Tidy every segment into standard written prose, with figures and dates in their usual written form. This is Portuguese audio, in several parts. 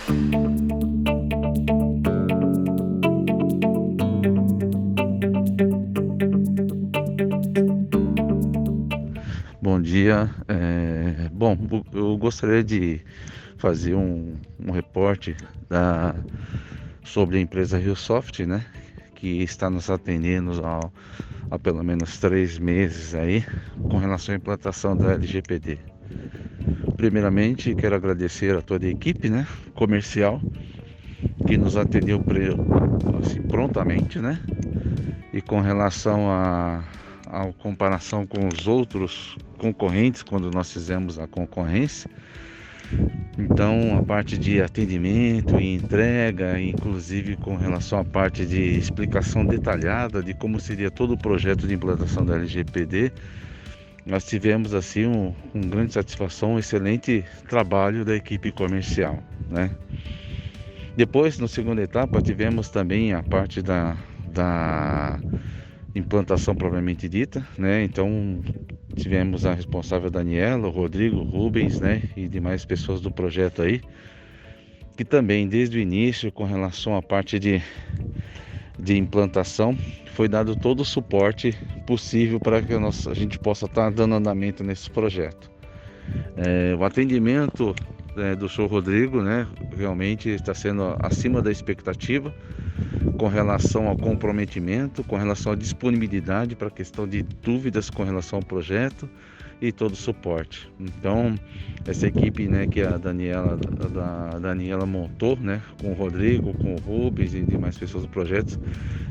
Bom dia. Bom, eu gostaria de fazer um reporte sobre a empresa RioSoft, né? Que está nos atendendo há pelo menos 3 meses aí, com relação à implantação da LGPD. Primeiramente, quero agradecer a toda a equipe, né, comercial, que nos atendeu assim, prontamente, né? E com relação a comparação com os outros concorrentes, quando nós fizemos a concorrência, então a parte de atendimento e entrega, inclusive com relação à parte de explicação detalhada de como seria todo o projeto de implantação da LGPD, nós tivemos assim com grande satisfação, um excelente trabalho da equipe comercial, né? Depois, na segunda etapa, tivemos também a parte da implantação propriamente dita, né? Então tivemos a responsável Daniela, o Rodrigo, o Rubens, né? E demais pessoas do projeto aí, que também desde o início, com relação à parte de implantação, foi dado todo o suporte possível para que a gente possa estar dando andamento nesse projeto. O atendimento do Show Rodrigo, né? Realmente está sendo acima da expectativa, com relação ao comprometimento, com relação à disponibilidade para a questão de dúvidas com relação ao projeto e todo o suporte. Então, essa equipe, né, que a Daniela montou, né, com o Rodrigo, com o Rubens e demais pessoas do projeto,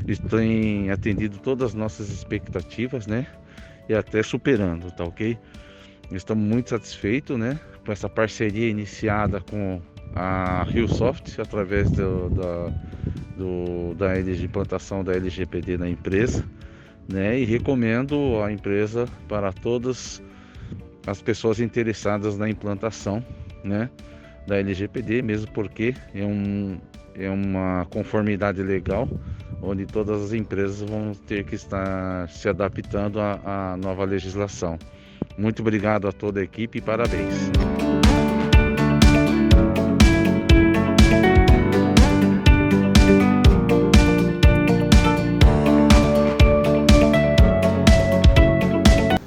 eles têm atendido todas as nossas expectativas, né, e até superando, tá ok? Estamos muito satisfeitos, né, com essa parceria iniciada com a RioSoft através da implantação da LGPD na empresa, né? E recomendo a empresa para todas as pessoas interessadas na implantação, né, da LGPD, mesmo porque é uma conformidade legal, onde todas as empresas vão ter que estar se adaptando à nova legislação. Muito obrigado a toda a equipe e parabéns.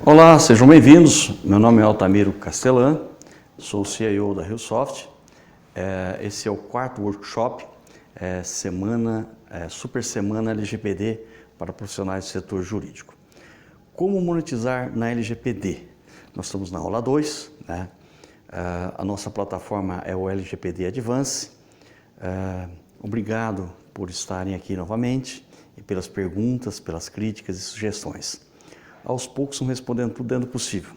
Olá, sejam bem-vindos. Meu nome é Altamiro Castelã, sou o CIO da RioSoft. Esse é o quarto workshop, Super Semana LGPD para profissionais do setor jurídico. Como monetizar na LGPD? Nós estamos na aula 2, né? A nossa plataforma é o LGPD Advance. Obrigado por estarem aqui novamente e pelas perguntas, pelas críticas e sugestões. Aos poucos vamos respondendo tudo dentro do possível.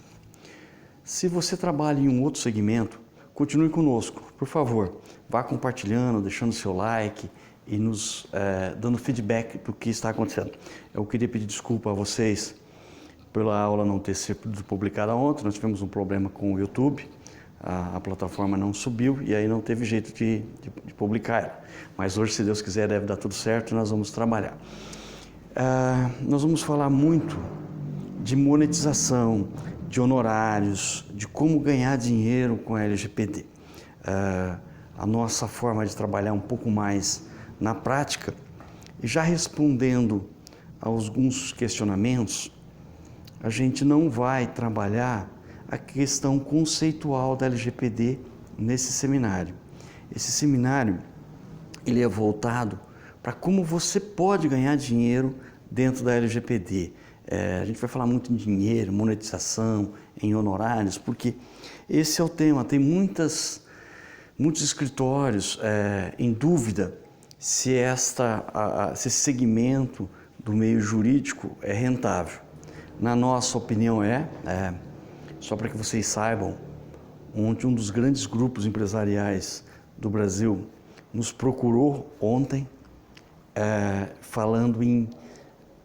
Se você trabalha em um outro segmento, continue conosco, por favor. Vá compartilhando, deixando seu like e nos dando feedback do que está acontecendo. Eu queria pedir desculpa a vocês pela aula não ter sido publicada ontem. Nós tivemos um problema com o YouTube, a plataforma não subiu e aí não teve jeito de publicar ela. Mas hoje, se Deus quiser, deve dar tudo certo e nós vamos trabalhar. Nós vamos falar muito de monetização, de honorários, de como ganhar dinheiro com a LGPD. A nossa forma de trabalhar um pouco mais na prática, e já respondendo a alguns questionamentos, a gente não vai trabalhar a questão conceitual da LGPD nesse seminário. Esse seminário, ele é voltado para como você pode ganhar dinheiro dentro da LGPD. A gente vai falar muito em dinheiro, monetização, em honorários, porque esse é o tema. Tem muitos escritórios em dúvida se esse segmento do meio jurídico é rentável. Na nossa opinião só para que vocês saibam, ontem um dos grandes grupos empresariais do Brasil nos procurou ontem, falando em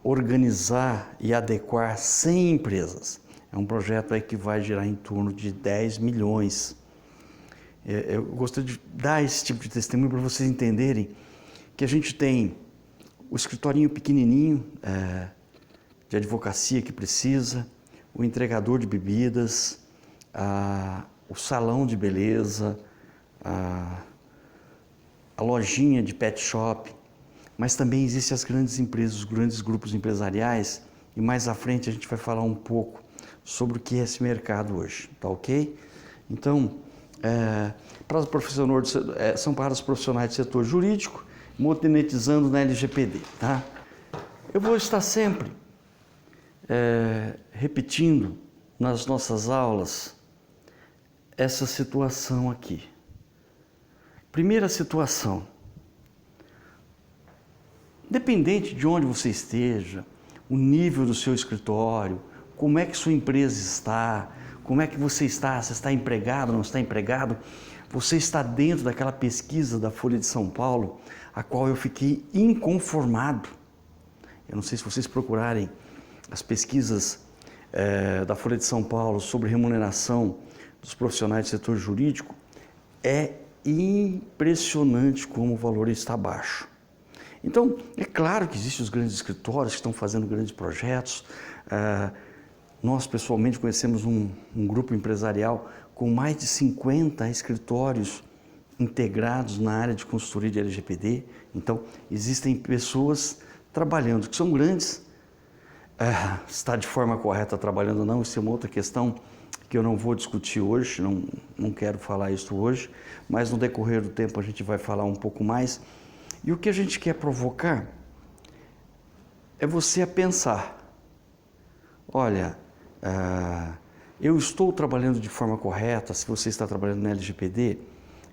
organizar e adequar 100 empresas. É um projeto aí que vai girar em torno de 10 milhões. Eu gostaria de dar esse tipo de testemunho para vocês entenderem que a gente tem o escritorinho pequenininho de advocacia que precisa, o entregador de bebidas, o salão de beleza, a lojinha de pet shop, mas também existem as grandes empresas, os grandes grupos empresariais, e mais à frente a gente vai falar um pouco sobre o que é esse mercado hoje, tá ok? Então, são para os profissionais do setor jurídico, monetizando na LGPD, tá? Eu vou estar sempre repetindo nas nossas aulas essa situação aqui. Primeira situação, dependente de onde você esteja, o nível do seu escritório, como é que sua empresa está, como é que você está, se está empregado, não está empregado, você está dentro daquela pesquisa da Folha de São Paulo, a qual eu fiquei inconformado. Eu não sei se vocês procurarem as pesquisas da Folha de São Paulo sobre remuneração dos profissionais do setor jurídico, é impressionante como o valor está baixo. Então, é claro que existem os grandes escritórios que estão fazendo grandes projetos. Nós, pessoalmente, conhecemos um grupo empresarial com mais de 50 escritórios integrados na área de consultoria de LGPD. Então, existem pessoas trabalhando que são grandes. Se está de forma correta trabalhando ou não, isso é uma outra questão que eu não vou discutir hoje, não quero falar isso hoje, mas no decorrer do tempo a gente vai falar um pouco mais. E o que a gente quer provocar é você a pensar, olha, eu estou trabalhando de forma correta, se você está trabalhando na LGPD,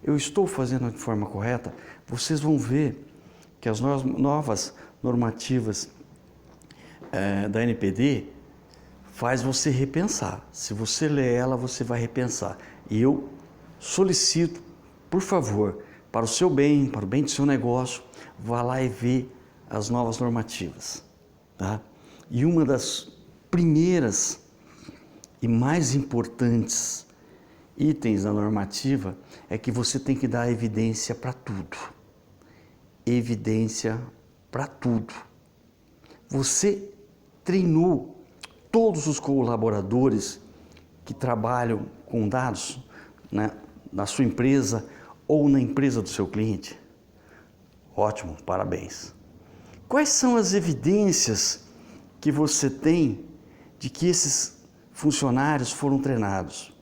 eu estou fazendo de forma correta, vocês vão ver que as novas normativas da NPD faz você repensar. Se você ler ela, você vai repensar. E eu solicito, por favor, para o seu bem, para o bem do seu negócio, vá lá e vê as novas normativas, tá? E uma das primeiras e mais importantes itens da normativa é que você tem que dar evidência para tudo. Evidência para tudo. Você treinou todos os colaboradores que trabalham com dados, né, na sua empresa ou na empresa do seu cliente? Ótimo, parabéns. Quais são as evidências que você tem de que esses funcionários foram treinados?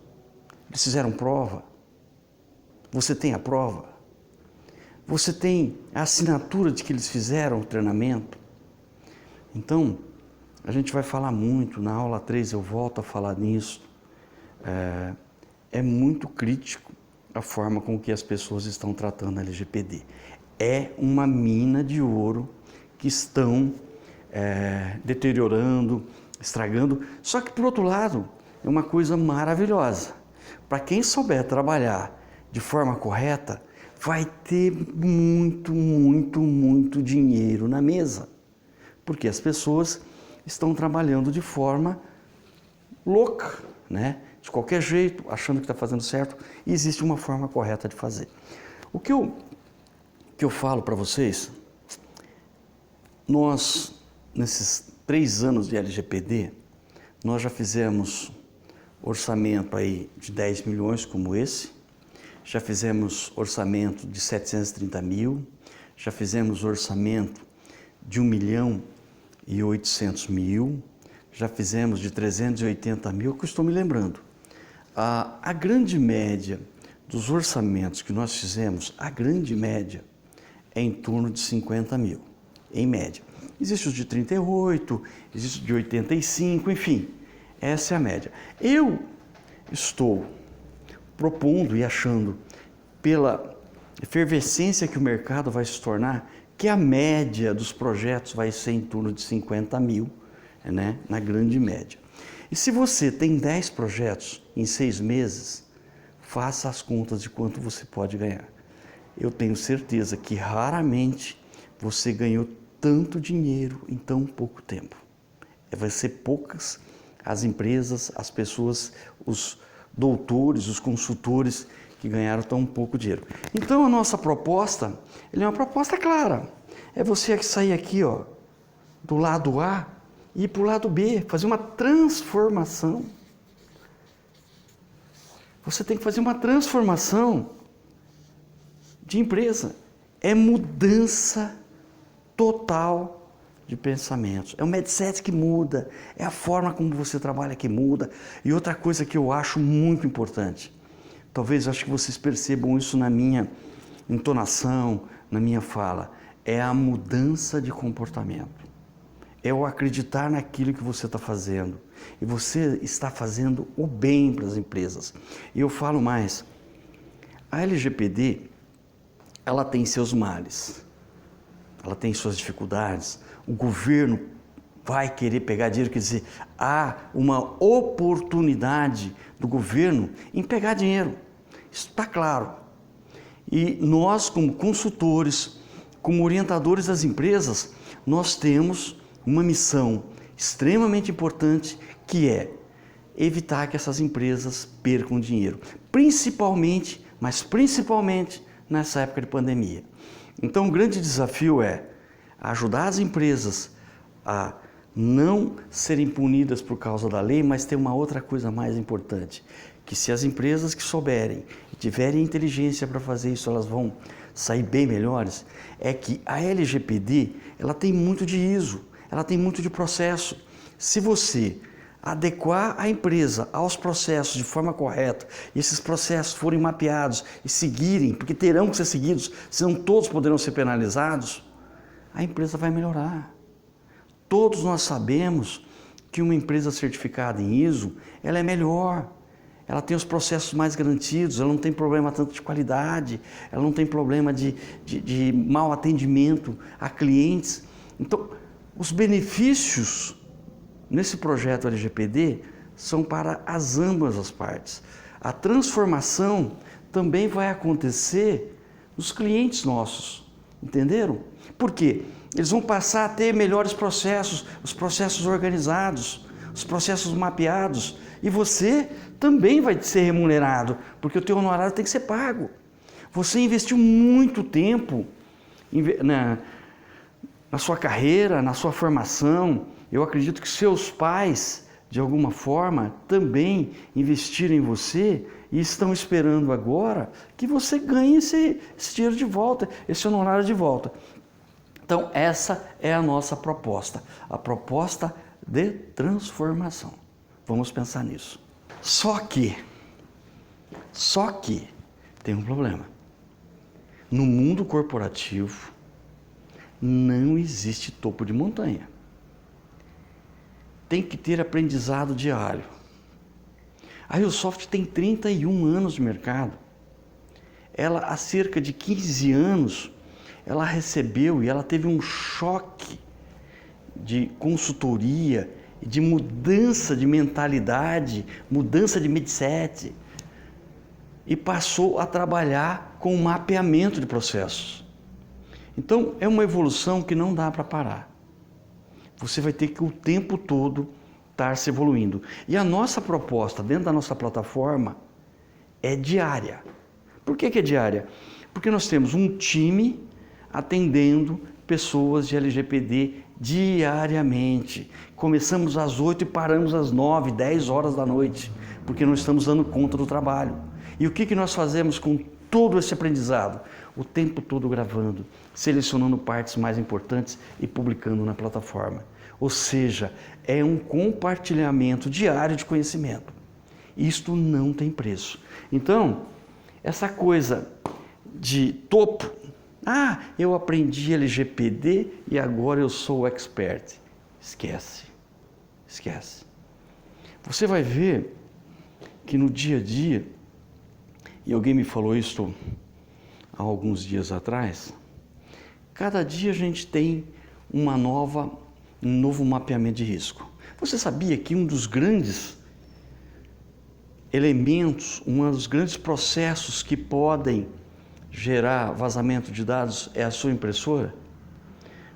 Eles fizeram prova? Você tem a prova? Você tem a assinatura de que eles fizeram o treinamento? Então, a gente vai falar muito, na aula 3 eu volto a falar nisso. É muito crítico a forma com que as pessoas estão tratando a LGPD. É uma mina de ouro que estão deteriorando, estragando. Só que, por outro lado, é uma coisa maravilhosa. Para quem souber trabalhar de forma correta, vai ter muito, muito, muito dinheiro na mesa. Porque as pessoas estão trabalhando de forma louca, né? De qualquer jeito, achando que está fazendo certo, e existe uma forma correta de fazer. O que eu falo para vocês, nós, nesses 3 anos de LGPD, nós já fizemos orçamento aí de 10 milhões como esse, já fizemos orçamento de 730 mil, já fizemos orçamento de 1.800.000, já fizemos de 380 mil, que eu estou me lembrando. A grande média dos orçamentos que nós fizemos, a grande média é em torno de 50 mil, em média. Existe os de 38, existe os de 85, enfim, essa é a média. Eu estou propondo e achando, pela efervescência que o mercado vai se tornar, que a média dos projetos vai ser em torno de 50 mil, né, na grande média. E se você tem 10 projetos em 6 meses, faça as contas de quanto você pode ganhar. Eu tenho certeza que raramente você ganhou tanto dinheiro em tão pouco tempo. Vai ser poucas as empresas, as pessoas, os doutores, os consultores que ganharam tão pouco dinheiro. Então a nossa proposta, é uma proposta clara. É você que sair aqui, ó, do lado A e ir para o lado B, fazer uma transformação. Você tem que fazer uma transformação de empresa. é mudança total de pensamentos. É o mindset que muda, é a forma como você trabalha que muda. E outra coisa que eu acho muito importante, talvez acho que vocês percebam isso na minha entonação, na minha fala, é a mudança de comportamento. É o acreditar naquilo que você está fazendo. E você está fazendo o bem para as empresas. E eu falo mais, a LGPD, ela tem seus males, ela tem suas dificuldades, o governo vai querer pegar dinheiro, quer dizer, há uma oportunidade do governo em pegar dinheiro, isso está claro. E nós, como consultores, como orientadores das empresas, nós temos uma missão extremamente importante, que é evitar que essas empresas percam dinheiro, principalmente nessa época de pandemia. Então, o grande desafio é ajudar as empresas a não serem punidas por causa da lei, mas tem uma outra coisa mais importante, que se as empresas que souberem e tiverem inteligência para fazer isso, elas vão sair bem melhores, é que a LGPD, ela tem muito de ISO, ela tem muito de processo. Se você adequar a empresa aos processos de forma correta, e esses processos forem mapeados e seguirem, porque terão que ser seguidos, senão todos poderão ser penalizados, a empresa vai melhorar. Todos nós sabemos que uma empresa certificada em ISO, ela é melhor, ela tem os processos mais garantidos, ela não tem problema tanto de qualidade, ela não tem problema de mau atendimento a clientes. Então, os benefícios nesse projeto LGPD são para ambas as partes. A transformação também vai acontecer nos clientes nossos, entenderam? Por quê? Eles vão passar a ter melhores processos, os processos organizados, os processos mapeados, e você também vai ser remunerado, porque o teu honorário tem que ser pago. Você investiu muito tempo na sua carreira, na sua formação. Eu acredito que seus pais, de alguma forma, também investiram em você e estão esperando agora que você ganhe esse dinheiro de volta, esse honorário de volta. Então, essa é a nossa proposta, a proposta de transformação. Vamos pensar nisso. Só que tem um problema. No mundo corporativo, não existe topo de montanha. Tem que ter aprendizado diário. A RioSoft tem 31 anos de mercado. Ela, há cerca de 15 anos, ela recebeu e ela teve um choque de consultoria, de mudança de mentalidade, mudança de mindset, e passou a trabalhar com mapeamento de processos. Então, é uma evolução que não dá para parar. Você vai ter que o tempo todo estar se evoluindo. E a nossa proposta dentro da nossa plataforma é diária. Por que é diária? Porque nós temos um time atendendo pessoas de LGPD diariamente. Começamos às 8 e paramos às 9, 10 horas da noite, porque não estamos dando conta do trabalho. E o que nós fazemos com todo esse aprendizado? O tempo todo gravando, selecionando partes mais importantes e publicando na plataforma. Ou seja, é um compartilhamento diário de conhecimento. Isto não tem preço. Então, essa coisa de topo, eu aprendi LGPD e agora eu sou o expert. Esquece. Você vai ver que no dia a dia, e alguém me falou isso há alguns dias atrás, cada dia a gente tem um novo mapeamento de risco. Você sabia que um dos grandes elementos, um dos grandes processos que podem gerar vazamento de dados é a sua impressora?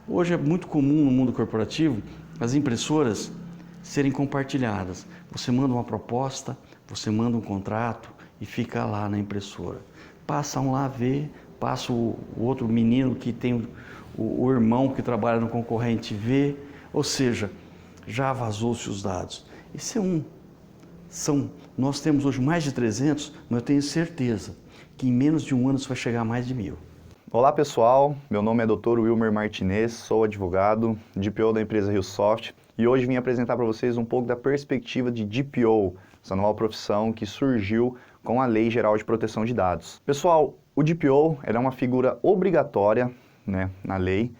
Hoje é muito comum no mundo corporativo as impressoras serem compartilhadas. Você manda uma proposta, você manda um contrato e fica lá na impressora. Passa um lá ver, passa o outro menino que tem o irmão que trabalha no concorrente ver, ou seja, já vazou-se os dados. Esse é um. Nós temos hoje mais de 300, mas eu tenho certeza que em menos de um ano isso vai chegar a mais de 1000. Olá pessoal, meu nome é Dr. Wilmer Martinez, sou advogado, DPO da empresa RioSoft e hoje vim apresentar para vocês um pouco da perspectiva de DPO, essa nova profissão que surgiu com a Lei Geral de Proteção de Dados. Pessoal, o DPO é uma figura obrigatória, né, na lei.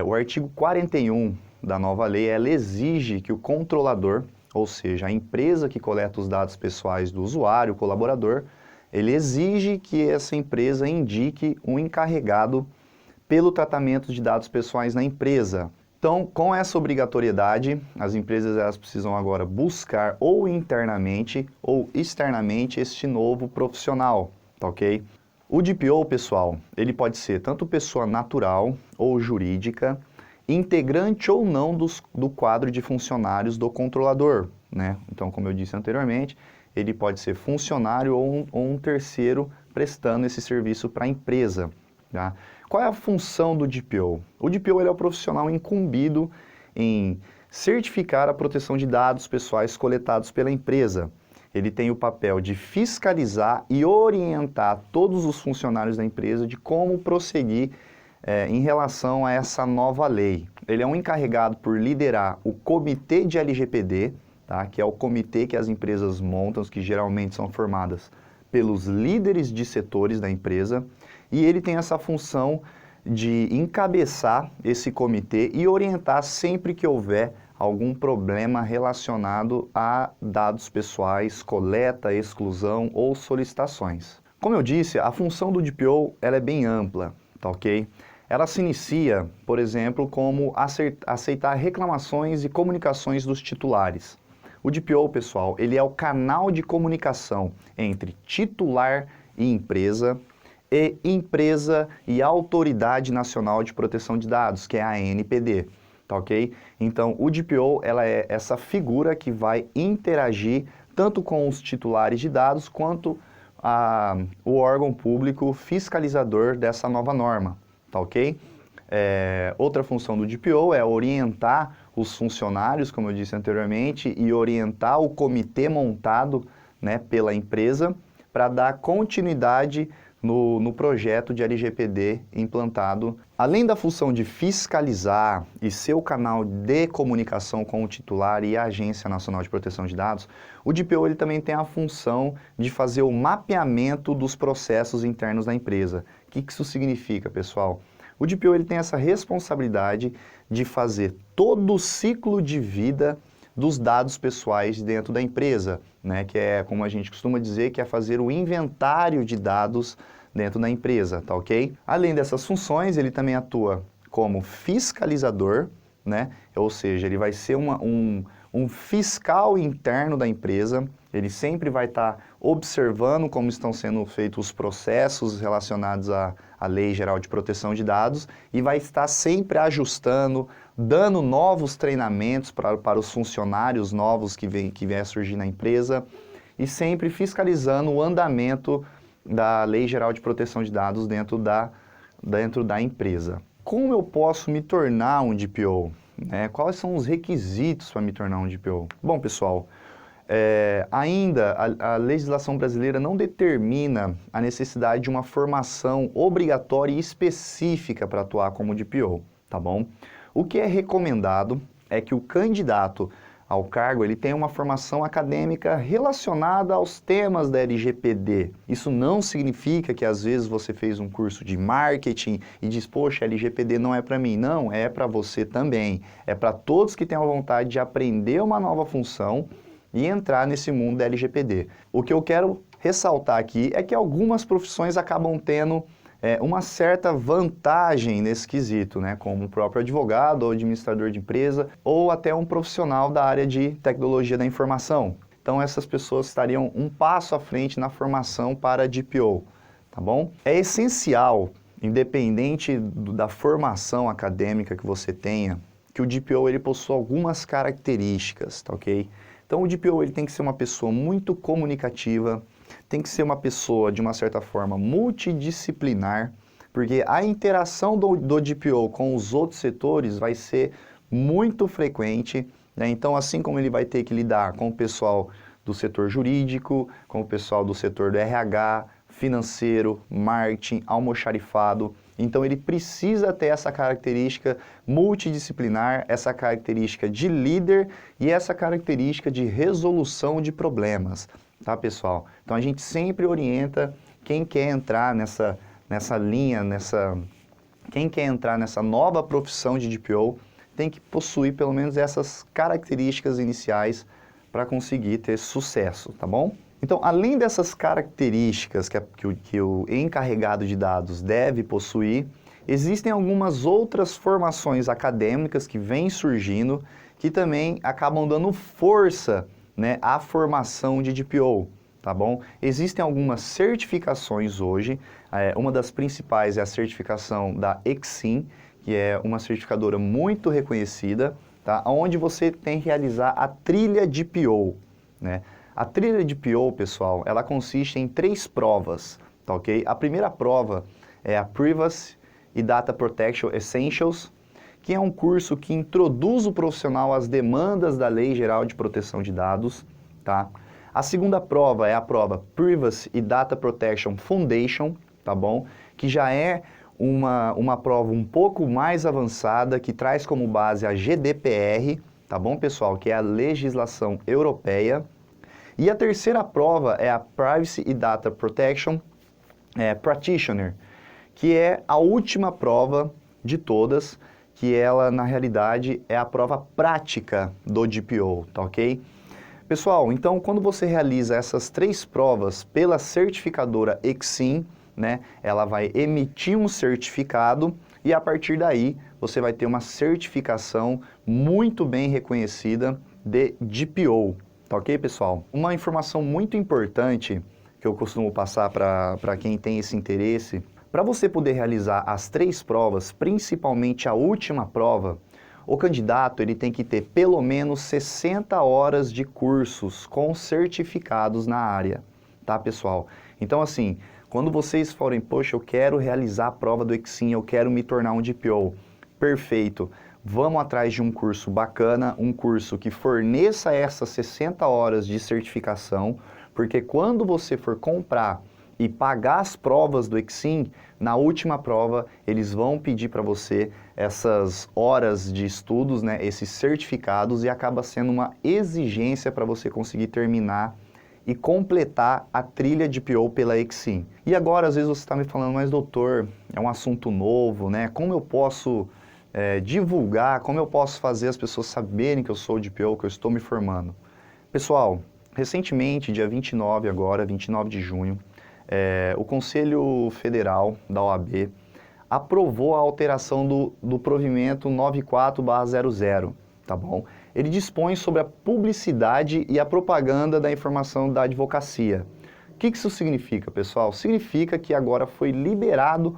O artigo 41 da nova lei ela exige que o controlador, ou seja, a empresa que coleta os dados pessoais do usuário, colaborador, ele exige que essa empresa indique um encarregado pelo tratamento de dados pessoais na empresa. Então, com essa obrigatoriedade, as empresas elas precisam agora buscar ou internamente ou externamente este novo profissional, tá ok? O DPO, pessoal, ele pode ser tanto pessoa natural ou jurídica, integrante ou não do quadro de funcionários do controlador, né? Então, como eu disse anteriormente, ele pode ser funcionário ou um terceiro prestando esse serviço para a empresa. Tá? Qual é a função do DPO? O DPO ele é o profissional incumbido em certificar a proteção de dados pessoais coletados pela empresa. Ele tem o papel de fiscalizar e orientar todos os funcionários da empresa de como prosseguir em relação a essa nova lei. Ele é um encarregado por liderar o Comitê de LGPD, tá? Que é o comitê que as empresas montam, que geralmente são formadas pelos líderes de setores da empresa, e ele tem essa função de encabeçar esse comitê e orientar sempre que houver algum problema relacionado a dados pessoais, coleta, exclusão ou solicitações. Como eu disse, a função do DPO ela é bem ampla, tá ok? Ela se inicia, por exemplo, como aceitar reclamações e comunicações dos titulares. O DPO, pessoal, ele é o canal de comunicação entre titular e empresa e Autoridade Nacional de Proteção de Dados, que é a ANPD, tá ok? Então, o DPO, ela é essa figura que vai interagir tanto com os titulares de dados quanto o órgão público fiscalizador dessa nova norma, tá ok? Outra função do DPO é orientar os funcionários, como eu disse anteriormente, e orientar o comitê montado, né, pela empresa para dar continuidade no projeto de LGPD implantado. Além da função de fiscalizar e ser o canal de comunicação com o titular e a Agência Nacional de Proteção de Dados, o DPO ele também tem a função de fazer o mapeamento dos processos internos da empresa. O que isso significa, pessoal? O DPO ele tem essa responsabilidade de fazer todo o ciclo de vida dos dados pessoais dentro da empresa, né? Que é, como a gente costuma dizer, que é fazer o inventário de dados dentro da empresa, tá ok? Além dessas funções, ele também atua como fiscalizador, né? Ou seja, ele vai ser um fiscal interno da empresa, ele sempre vai estar observando como estão sendo feitos os processos relacionados à Lei Geral de Proteção de Dados e vai estar sempre ajustando, dando novos treinamentos para os funcionários novos que vêm a surgir na empresa e sempre fiscalizando o andamento da Lei Geral de Proteção de Dados dentro da empresa. Como eu posso me tornar um DPO? Quais são os requisitos para me tornar um DPO? Bom, pessoal, ainda a legislação brasileira não determina a necessidade de uma formação obrigatória e específica para atuar como DPO, tá bom? O que é recomendado é que o candidato ao cargo ele tenha uma formação acadêmica relacionada aos temas da LGPD. Isso não significa que às vezes você fez um curso de marketing e diz, poxa, LGPD não é para mim. Não, é para você também. É para todos que têm a vontade de aprender uma nova função e entrar nesse mundo da LGPD. O que eu quero ressaltar aqui é que algumas profissões acabam tendo uma certa vantagem nesse quesito, né? Como o próprio advogado ou administrador de empresa ou até um profissional da área de tecnologia da informação. Então essas pessoas estariam um passo à frente na formação para DPO, tá bom? É essencial, independente da formação acadêmica que você tenha, que o DPO ele possua algumas características, tá ok? Então o DPO ele tem que ser uma pessoa muito comunicativa, tem que ser uma pessoa, de uma certa forma, multidisciplinar, porque a interação do DPO com os outros setores vai ser muito frequente, né? Então, assim como ele vai ter que lidar com o pessoal do setor jurídico, com o pessoal do setor do RH, financeiro, marketing, almoxarifado. Então ele precisa ter essa característica multidisciplinar, essa característica de líder e essa característica de resolução de problemas, tá, pessoal? Então a gente sempre orienta quem quer entrar nessa linha, quem quer entrar nessa nova profissão de DPO, tem que possuir pelo menos essas características iniciais para conseguir ter sucesso, tá bom? Então, além dessas características que o encarregado de dados deve possuir, existem algumas outras formações acadêmicas que vêm surgindo que também acabam dando força, né, à formação de DPO, tá bom? Existem algumas certificações hoje, uma das principais é a certificação da Exim, que é uma certificadora muito reconhecida, tá? Onde você tem que realizar a trilha DPO, né? A trilha DPO, pessoal, ela consiste em 3 provas, tá ok? A primeira prova é a Privacy e Data Protection Essentials, que é um curso que introduz o profissional às demandas da Lei Geral de Proteção de Dados, tá? A segunda prova é a prova Privacy e Data Protection Foundation, tá bom? Que já é uma prova um pouco mais avançada, que traz como base a GDPR, tá bom, pessoal? Que é a legislação europeia. E a terceira prova é a Privacy e Data Protection Practitioner, que é a última prova de todas, que ela, na realidade, é a prova prática do DPO, tá ok? Pessoal, então, quando você realiza essas 3 provas pela certificadora Exim, né, ela vai emitir um certificado e, a partir daí, você vai ter uma certificação muito bem reconhecida de DPO. Tá ok, pessoal? Uma informação muito importante que eu costumo passar para quem tem esse interesse, para você poder realizar as 3 provas, principalmente a última prova, o candidato ele tem que ter pelo menos 60 horas de cursos com certificados na área, tá, pessoal? Então, assim, quando vocês forem, poxa, eu quero realizar a prova do Exim, eu quero me tornar um DPO, perfeito. Vamos atrás de um curso bacana, um curso que forneça essas 60 horas de certificação, porque quando você for comprar e pagar as provas do Exim, na última prova eles vão pedir para você essas horas de estudos, né, esses certificados, e acaba sendo uma exigência para você conseguir terminar e completar a trilha de DPO pela Exim. E agora, às vezes você está me falando, mas doutor, é um assunto novo, né? Como eu posso divulgar, como eu posso fazer as pessoas saberem que eu sou o DPO, que eu estou me formando? Pessoal, recentemente, dia 29 agora, 29 de junho, o Conselho Federal da OAB aprovou a alteração do provimento 94/00, tá bom? Ele dispõe sobre a publicidade e a propaganda da informação da advocacia. O que isso significa, pessoal? Significa que agora foi liberado,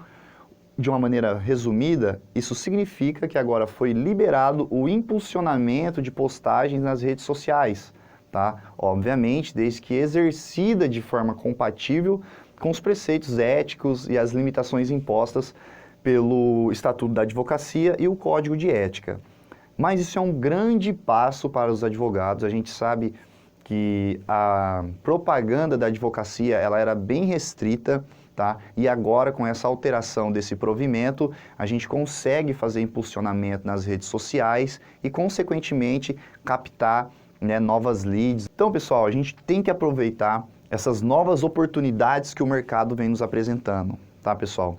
de uma maneira resumida, isso significa que agora foi liberado o impulsionamento de postagens nas redes sociais, tá? Obviamente, desde que exercida de forma compatível com os preceitos éticos e as limitações impostas pelo Estatuto da Advocacia e o Código de Ética. Mas isso é um grande passo para os advogados. A gente sabe que a propaganda da advocacia ela era bem restrita, tá? E agora, com essa alteração desse provimento, a gente consegue fazer impulsionamento nas redes sociais e, consequentemente, captar, né, novas leads. Então, pessoal, a gente tem que aproveitar essas novas oportunidades que o mercado vem nos apresentando, tá, pessoal?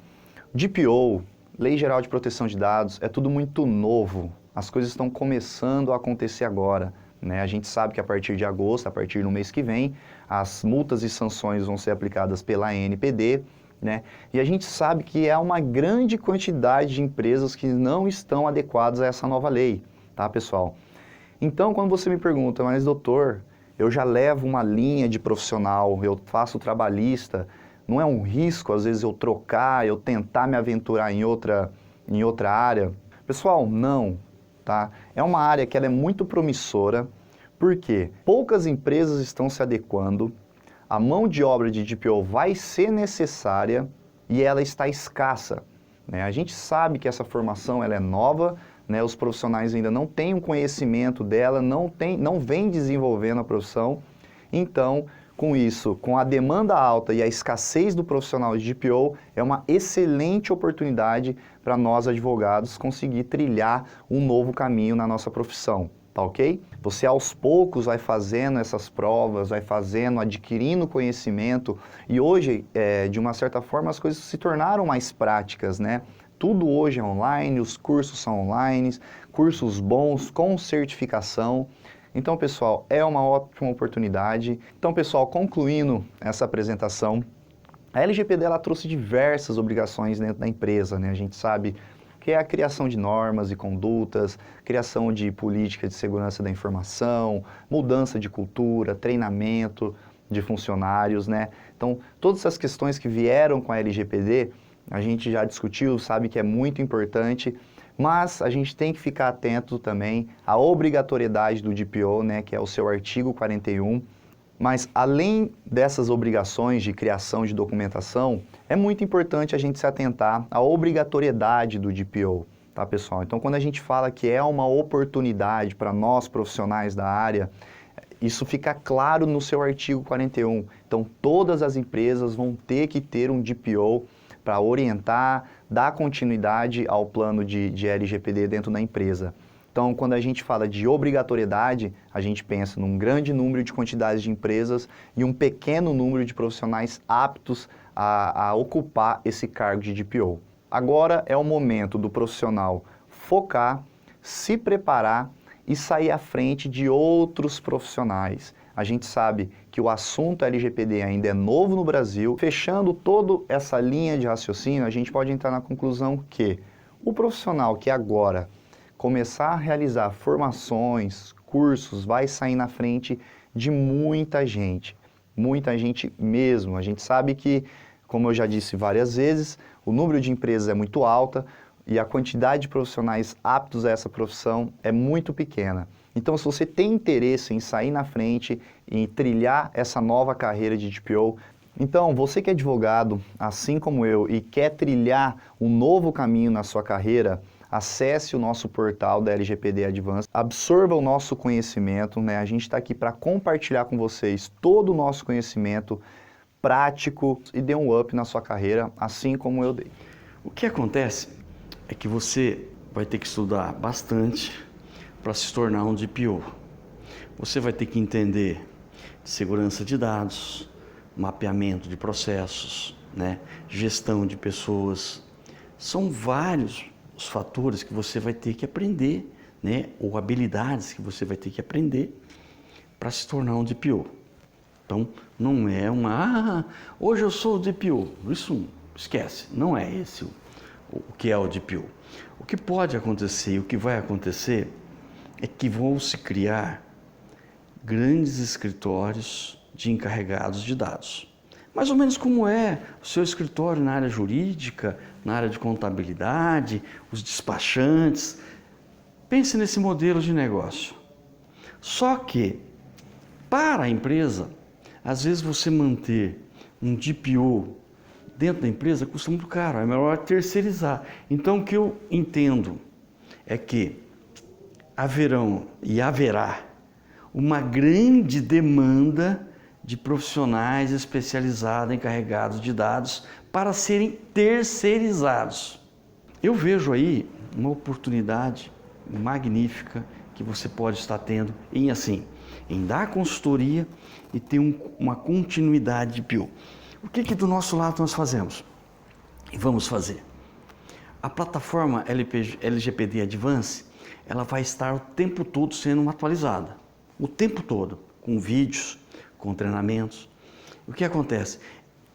DPO, Lei Geral de Proteção de Dados, é tudo muito novo. As coisas estão começando a acontecer agora, né? A gente sabe que a partir de agosto, a partir do mês que vem, as multas e sanções vão ser aplicadas pela ANPD, né? E a gente sabe que há uma grande quantidade de empresas que não estão adequadas a essa nova lei, tá, pessoal? Então, quando você me pergunta, mas doutor, eu já levo uma linha de profissional, eu faço trabalhista, não é um risco, às vezes, eu trocar, eu tentar me aventurar em outra área? Pessoal, não, tá? É uma área que ela é muito promissora, porque poucas empresas estão se adequando, a mão de obra de DPO vai ser necessária e ela está escassa, né? A gente sabe que essa formação ela é nova, né? Os profissionais ainda não têm um conhecimento dela, não vem desenvolvendo a profissão, então, Com isso, com a demanda alta e a escassez do profissional de DPO, é uma excelente oportunidade para nós advogados conseguir trilhar um novo caminho na nossa profissão, tá ok? Você aos poucos vai fazendo essas provas, vai fazendo, adquirindo conhecimento e hoje, de uma certa forma, as coisas se tornaram mais práticas, né? Tudo hoje é online, os cursos são online, cursos bons, com certificação. Então, pessoal, é uma ótima oportunidade. Então, pessoal, concluindo essa apresentação, a LGPD ela trouxe diversas obrigações dentro da empresa, né? A gente sabe que é a criação de normas e condutas, criação de política de segurança da informação, mudança de cultura, treinamento de funcionários, né? Então, todas essas questões que vieram com a LGPD, a gente já discutiu, sabe que é muito importante, mas a gente tem que ficar atento também à obrigatoriedade do DPO, né, que é o seu artigo 41. Mas além dessas obrigações de criação de documentação, é muito importante a gente se atentar à obrigatoriedade do DPO, tá, pessoal? Então, quando a gente fala que é uma oportunidade para nós profissionais da área, isso fica claro no seu artigo 41. Então, todas as empresas vão ter que ter um DPO para orientar, dar continuidade ao plano de LGPD dentro da empresa. Então, quando a gente fala de obrigatoriedade, a gente pensa num grande número de quantidades de empresas e um pequeno número de profissionais aptos a ocupar esse cargo de DPO. Agora é o momento do profissional focar, se preparar e sair à frente de outros profissionais. A gente sabe que o assunto LGPD ainda é novo no Brasil. Fechando toda essa linha de raciocínio, a gente pode entrar na conclusão que o profissional que agora começar a realizar formações, cursos, vai sair na frente de muita gente mesmo. A gente sabe que, como eu já disse várias vezes, o número de empresas é muito alta e a quantidade de profissionais aptos a essa profissão é muito pequena. Então, se você tem interesse em sair na frente, em trilhar essa nova carreira de DPO, então, você que é advogado, assim como eu, e quer trilhar um novo caminho na sua carreira, acesse o nosso portal da LGPD Advance, absorva o nosso conhecimento, né? A gente está aqui para compartilhar com vocês todo o nosso conhecimento prático e dê um up na sua carreira, assim como eu dei. O que acontece é que você vai ter que estudar bastante para se tornar um DPO. Você vai ter que entender de segurança de dados, mapeamento de processos, né? Gestão de pessoas. São vários os fatores que você vai ter que aprender, né? Ou habilidades que você vai ter que aprender para se tornar um DPO. Então, não é hoje eu sou o DPO. Isso esquece, não é esse o que é o DPO. O que pode acontecer, o que vai acontecer é que vão se criar grandes escritórios de encarregados de dados. Mais ou menos como é o seu escritório na área jurídica, na área de contabilidade, os despachantes. Pense nesse modelo de negócio. Só que, para a empresa, às vezes você manter um DPO dentro da empresa custa muito caro, é melhor terceirizar. Então, o que eu entendo é que haverá uma grande demanda de profissionais especializados, encarregados de dados, para serem terceirizados. Eu vejo aí uma oportunidade magnífica que você pode estar tendo em dar consultoria e ter uma continuidade de DPO. O que do nosso lado nós fazemos? E vamos fazer? A plataforma LGPD Advance, ela vai estar o tempo todo sendo atualizada. O tempo todo, com vídeos, com treinamentos. O que acontece?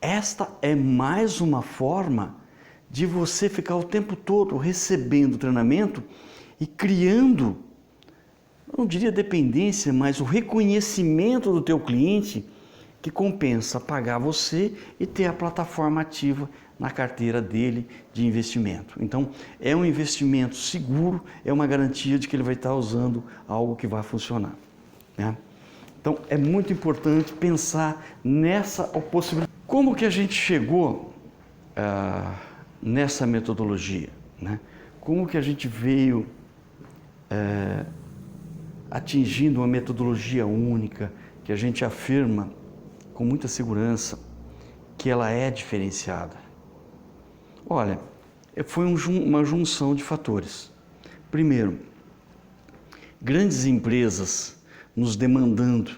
Esta é mais uma forma de você ficar o tempo todo recebendo treinamento e criando, eu não diria dependência, mas o reconhecimento do teu cliente que compensa pagar você e ter a plataforma ativa na carteira dele de investimento. Então, é um investimento seguro, é uma garantia de que ele vai estar usando algo que vai funcionar, né? Então, é muito importante pensar nessa possibilidade. Como que a gente chegou nessa metodologia, né? Como que a gente veio atingindo uma metodologia única, que a gente afirma com muita segurança que ela é diferenciada? Olha, foi uma junção de fatores. Primeiro, grandes empresas nos demandando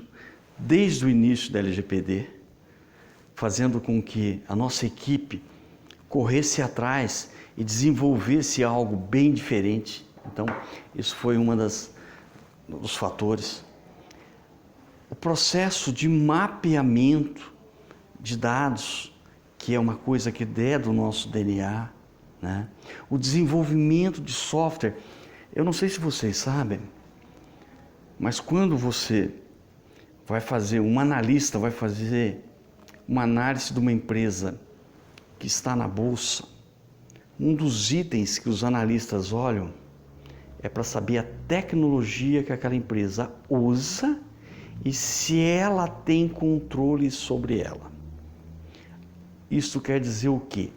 desde o início da LGPD, fazendo com que a nossa equipe corresse atrás e desenvolvesse algo bem diferente. Então, isso foi dos fatores. O processo de mapeamento de dados, que é uma coisa que é do nosso DNA, né? O desenvolvimento de software. Eu não sei se vocês sabem, mas quando você vai fazer, um analista vai fazer uma análise de uma empresa que está na bolsa, um dos itens que os analistas olham é para saber a tecnologia que aquela empresa usa e se ela tem controle sobre ela. Isso quer dizer o quê?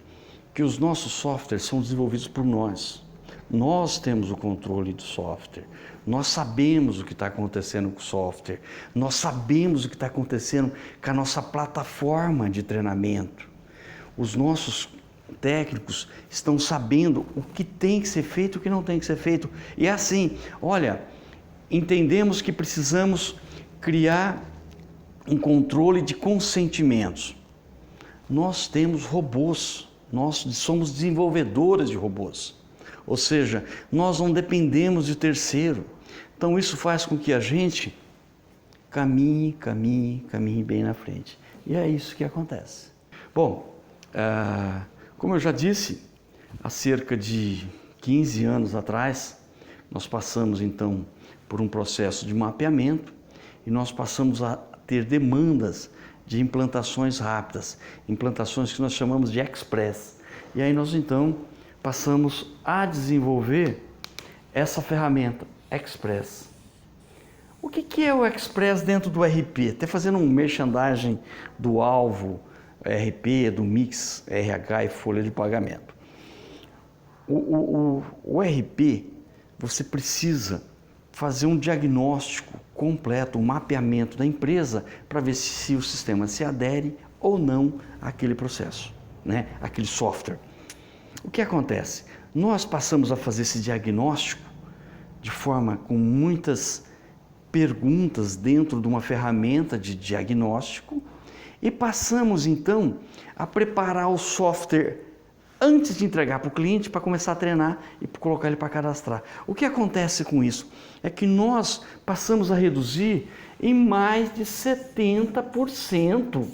Que os nossos softwares são desenvolvidos por nós. Nós temos o controle do software. Nós sabemos o que está acontecendo com o software. Nós sabemos o que está acontecendo com a nossa plataforma de treinamento. Os nossos técnicos estão sabendo o que tem que ser feito e o que não tem que ser feito. E é assim, olha, entendemos que precisamos criar um controle de consentimentos. Nós temos robôs, nós somos desenvolvedores de robôs. Ou seja, nós não dependemos de terceiro. Então isso faz com que a gente caminhe bem na frente. E é isso que acontece. Bom, como eu já disse, há cerca de 15 anos atrás, nós passamos então por um processo de mapeamento e nós passamos a ter demandas de implantações rápidas, implantações que nós chamamos de Express. E aí nós então passamos a desenvolver essa ferramenta Express. O que é o Express dentro do RP? Até fazendo um merchandising do alvo RP, do mix RH e folha de pagamento. O RP, você precisa fazer um diagnóstico completo, um mapeamento da empresa para ver se o sistema se adere ou não àquele processo, né? Aquele software. O que acontece? Nós passamos a fazer esse diagnóstico de forma com muitas perguntas dentro de uma ferramenta de diagnóstico e passamos então a preparar o software antes de entregar para o cliente para começar a treinar e colocar ele para cadastrar. O que acontece com isso? É que nós passamos a reduzir em mais de 70%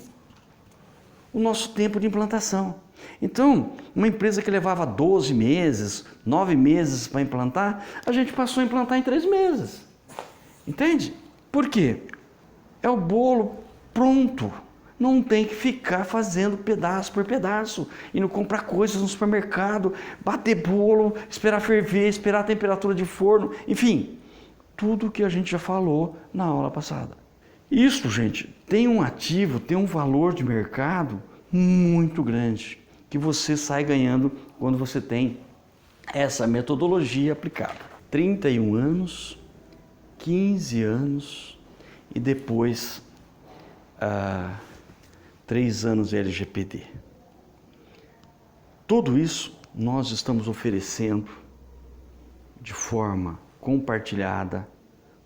o nosso tempo de implantação. Então, uma empresa que levava 12 meses, 9 meses para implantar, a gente passou a implantar em 3 meses. Entende? Por quê? É o bolo pronto. Não tem que ficar fazendo pedaço por pedaço, indo comprar coisas no supermercado, bater bolo, esperar ferver, esperar a temperatura de forno, enfim, tudo que a gente já falou na aula passada. Isso, gente, tem um ativo, tem um valor de mercado muito grande, que você sai ganhando quando você tem essa metodologia aplicada. 31 anos, 15 anos e depois 3 anos de LGPD. Tudo isso nós estamos oferecendo de forma compartilhada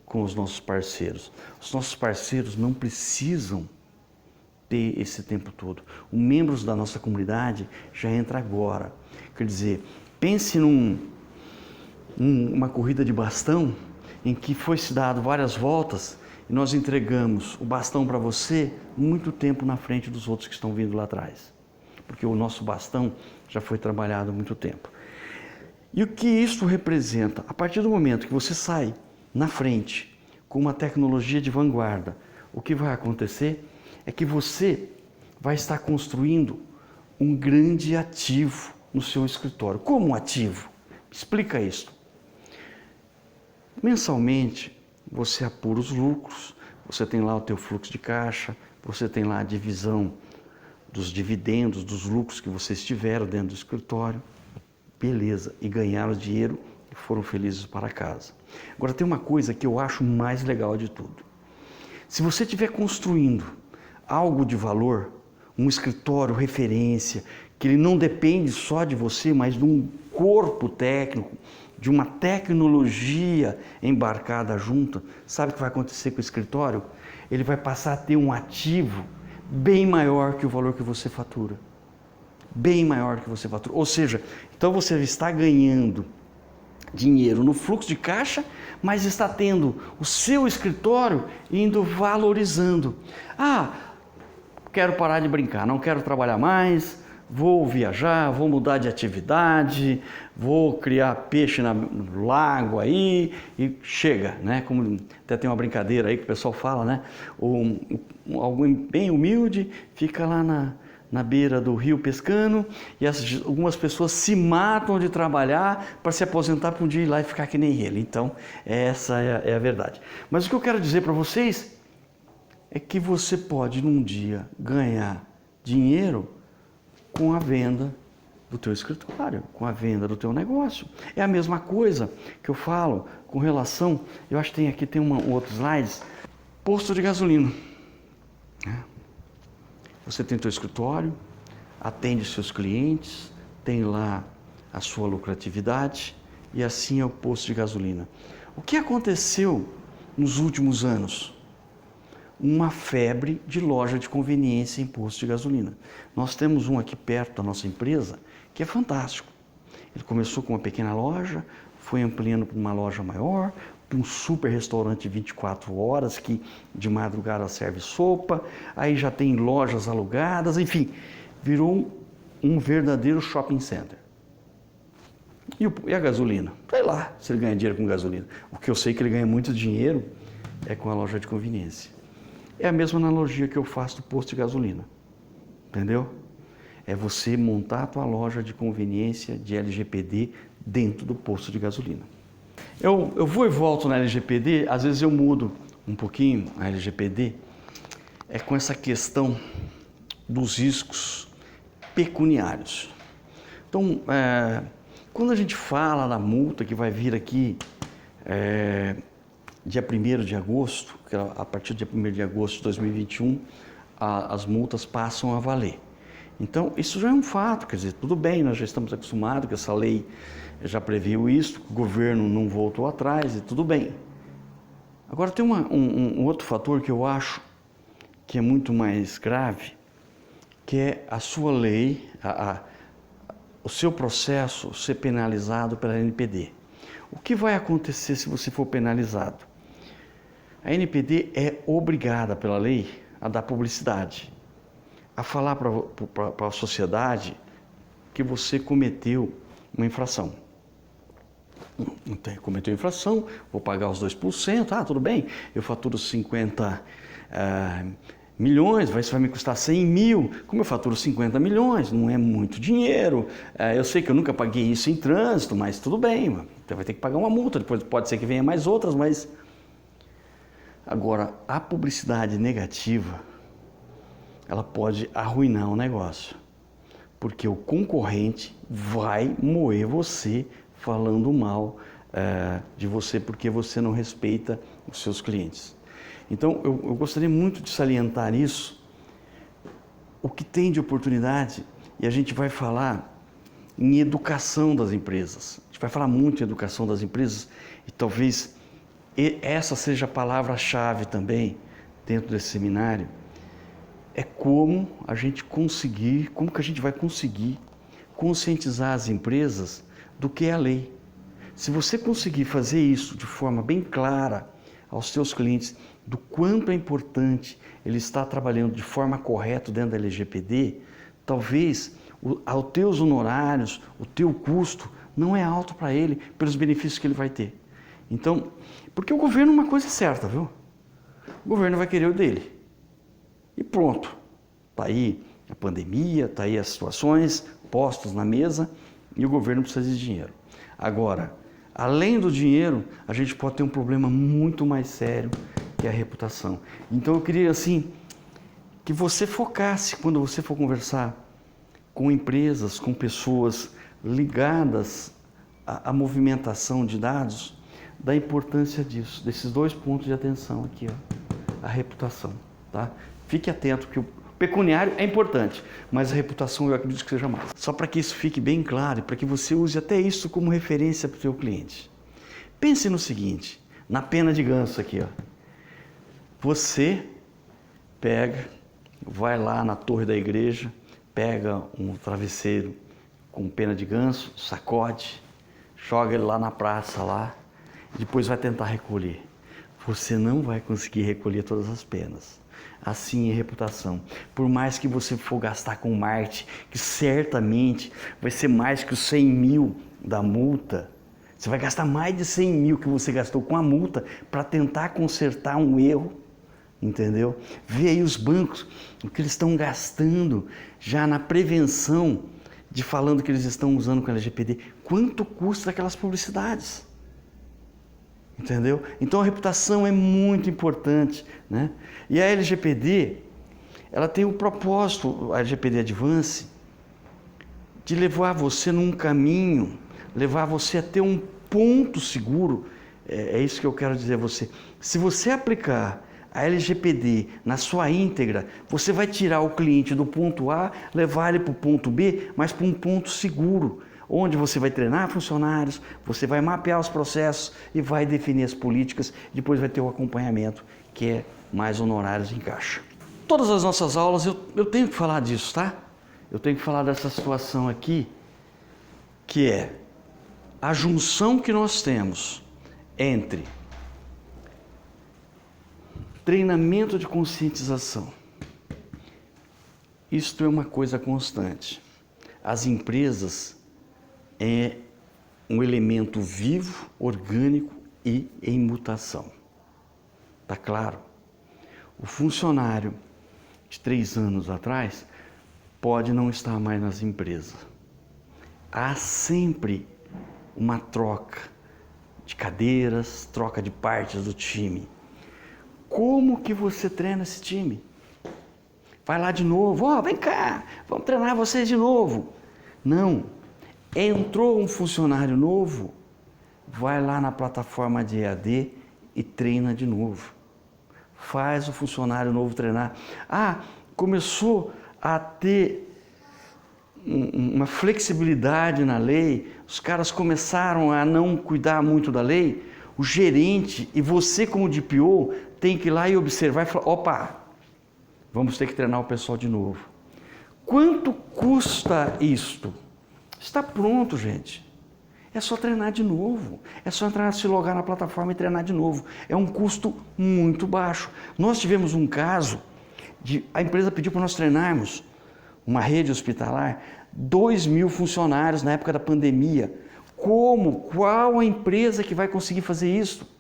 com os nossos parceiros. Os nossos parceiros não precisam ter esse tempo todo. Os membros da nossa comunidade já entra agora. Quer dizer, pense numa corrida de bastão em que foi-se dado várias voltas e nós entregamos o bastão para você muito tempo na frente dos outros que estão vindo lá atrás. Porque o nosso bastão já foi trabalhado há muito tempo. E o que isso representa? A partir do momento que você sai na frente com uma tecnologia de vanguarda, o que vai acontecer é que você vai estar construindo um grande ativo no seu escritório. Como um ativo? Explica isso. Mensalmente, você apura os lucros, você tem lá o teu fluxo de caixa, você tem lá a divisão dos dividendos, dos lucros que vocês tiveram dentro do escritório. Beleza, e ganharam dinheiro e foram felizes para casa. Agora tem uma coisa que eu acho mais legal de tudo. Se você estiver construindo algo de valor, um escritório referência, que ele não depende só de você, mas de um corpo técnico, de uma tecnologia embarcada junto, sabe o que vai acontecer com o escritório? Ele vai passar a ter um ativo bem maior que o valor que você fatura. Bem maior que você fatura. Ou seja, então você está ganhando dinheiro no fluxo de caixa, mas está tendo o seu escritório indo valorizando. Ah, quero parar de brincar, não quero trabalhar mais, vou viajar, vou mudar de atividade, vou criar peixe no lago aí e chega, né? Como até tem uma brincadeira aí que o pessoal fala, né? Alguém bem humilde fica lá na beira do rio pescando e algumas pessoas se matam de trabalhar para se aposentar para um dia ir lá e ficar que nem ele. Então, essa é a verdade. Mas o que eu quero dizer para vocês é que você pode num dia ganhar dinheiro com a venda do teu escritório, com a venda do teu negócio. É a mesma coisa que eu falo com relação, eu acho que tem um outro slide, posto de gasolina. Você tem teu escritório, atende seus clientes, tem lá a sua lucratividade e assim é o posto de gasolina. O que aconteceu nos últimos anos? Uma febre de loja de conveniência em posto de gasolina. Nós temos um aqui perto da nossa empresa que é fantástico. Ele começou com uma pequena loja, foi ampliando para uma loja maior, para um super restaurante de 24 horas que de madrugada serve sopa, aí já tem lojas alugadas, enfim, virou um verdadeiro shopping center. E a gasolina? Sei lá se ele ganha dinheiro com gasolina. O que eu sei que ele ganha muito dinheiro é com a loja de conveniência. É a mesma analogia que eu faço do posto de gasolina, entendeu? É você montar a tua loja de conveniência de LGPD dentro do posto de gasolina. Eu vou e volto na LGPD, às vezes eu mudo um pouquinho a LGPD, é com essa questão dos riscos pecuniários. Então, quando a gente fala da multa que vai vir aqui dia 1º de agosto, que a partir do dia 1º de agosto de 2021, as multas passam a valer. Então, isso já é um fato, quer dizer, tudo bem, nós já estamos acostumados que essa lei já previu isso, o governo não voltou atrás e tudo bem. Agora, tem um outro fator que eu acho que é muito mais grave, que é a sua lei, o seu processo ser penalizado pela NPD. O que vai acontecer se você for penalizado? A NPD é obrigada pela lei a dar publicidade, a falar para a sociedade que você cometeu uma infração. Cometeu infração, vou pagar os 2%, tudo bem, eu faturo 50 milhões, isso vai me custar 100 mil, como eu faturo 50 milhões, não é muito dinheiro, eu sei que eu nunca paguei isso em trânsito, mas tudo bem, você vai ter que pagar uma multa, depois pode ser que venha mais outras, mas... Agora, a publicidade negativa, ela pode arruinar o negócio, porque o concorrente vai moer você falando mal de você porque você não respeita os seus clientes. Então, eu gostaria muito de salientar isso, o que tem de oportunidade, e a gente vai falar em educação das empresas. A gente vai falar muito em educação das empresas e talvez essa seja a palavra-chave também dentro desse seminário. É como a gente conseguir, como que a gente vai conseguir conscientizar as empresas do que é a lei. Se você conseguir fazer isso de forma bem clara aos seus clientes, do quanto é importante ele estar trabalhando de forma correta dentro da LGPD, talvez os teus honorários, o teu custo não é alto para ele pelos benefícios que ele vai ter. Então, porque o governo, uma coisa é certa, viu? O governo vai querer o dele. E pronto. Está aí a pandemia, está aí as situações postas na mesa e o governo precisa de dinheiro. Agora, além do dinheiro, a gente pode ter um problema muito mais sério, que é a reputação. Então eu queria assim, que você focasse, quando você for conversar com empresas, com pessoas ligadas à movimentação de dados, da importância disso, desses 2 pontos de atenção aqui, ó, a reputação, tá? Fique atento, que o pecuniário é importante, mas a reputação eu acredito que seja mais. Só para que isso fique bem claro e para que você use até isso como referência para o seu cliente. Pense no seguinte, na pena de ganso aqui, ó. Você pega, vai lá na torre da igreja, pega um travesseiro com pena de ganso, sacode, joga ele lá na praça lá, e depois vai tentar recolher. Você não vai conseguir recolher todas as penas. Assim é reputação. Por mais que você for gastar com marketing, que certamente vai ser mais que os 100 mil da multa, você vai gastar mais de 100 mil que você gastou com a multa para tentar consertar um erro, entendeu? Vê aí os bancos, o que eles estão gastando já na prevenção de falando que eles estão usando com a LGPD. Quanto custa aquelas publicidades? Entendeu? Então a reputação é muito importante, né? E a LGPD, ela tem o propósito, a LGPD Advance, de levar você num caminho, levar você a ter um ponto seguro. É isso que eu quero dizer a você. Se você aplicar a LGPD na sua íntegra, você vai tirar o cliente do ponto A, levar ele para o ponto B, mas para um ponto seguro, onde você vai treinar funcionários, você vai mapear os processos e vai definir as políticas, depois vai ter o acompanhamento, que é mais honorários em caixa. Todas as nossas aulas eu tenho que falar disso, tá? Eu tenho que falar dessa situação aqui, que é a junção que nós temos entre treinamento de conscientização. Isto é uma coisa constante. As empresas é um elemento vivo, orgânico e em mutação. Tá claro? O funcionário de 3 anos atrás pode não estar mais nas empresas. Há sempre uma troca de cadeiras, troca de partes do time. Como que você treina esse time? Vai lá de novo, vem cá, vamos treinar vocês de novo. Não, entrou um funcionário novo, vai lá na plataforma de EAD e treina de novo. Faz o funcionário novo treinar. Começou a ter uma flexibilidade na lei, os caras começaram a não cuidar muito da lei, o gerente e você como DPO tem que ir lá e observar e falar, opa, vamos ter que treinar o pessoal de novo. Quanto custa isto? Está pronto, gente. É só treinar de novo. É só entrar, se logar na plataforma e treinar de novo. É um custo muito baixo. Nós tivemos um caso a empresa pediu para nós treinarmos uma rede hospitalar, 2.000 funcionários na época da pandemia. Qual a empresa que vai conseguir fazer isso?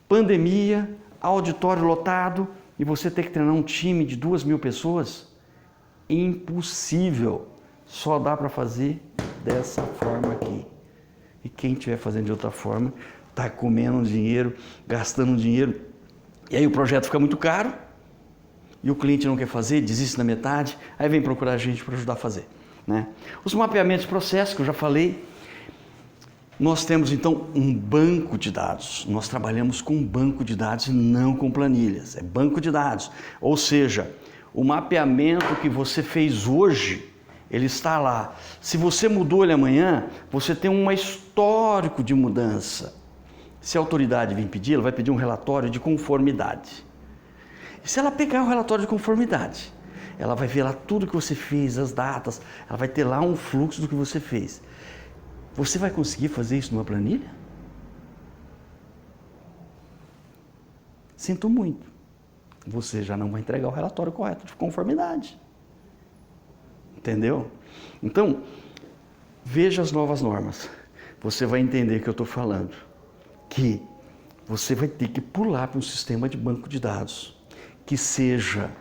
Pandemia, auditório lotado e você ter que treinar um time de 2.000 pessoas? Impossível. Só dá para fazer dessa forma aqui. E quem estiver fazendo de outra forma está comendo dinheiro, gastando dinheiro. E aí o projeto fica muito caro e o cliente não quer fazer, desiste na metade, aí vem procurar a gente para ajudar a fazer, né? Os mapeamentos de processo que eu já falei, nós temos então um banco de dados. Nós trabalhamos com um banco de dados e não com planilhas, é banco de dados. Ou seja, o mapeamento que você fez hoje, ele está lá. Se você mudou ele amanhã, você tem um histórico de mudança. Se a autoridade vir pedir, ela vai pedir um relatório de conformidade. E se ela pegar o relatório de conformidade, ela vai ver lá tudo que você fez, as datas, ela vai ter lá um fluxo do que você fez. Você vai conseguir fazer isso numa planilha? Sinto muito. Você já não vai entregar o relatório correto de conformidade. Entendeu? Então, veja as novas normas. Você vai entender o que eu estou falando. Que você vai ter que pular para um sistema de banco de dados que seja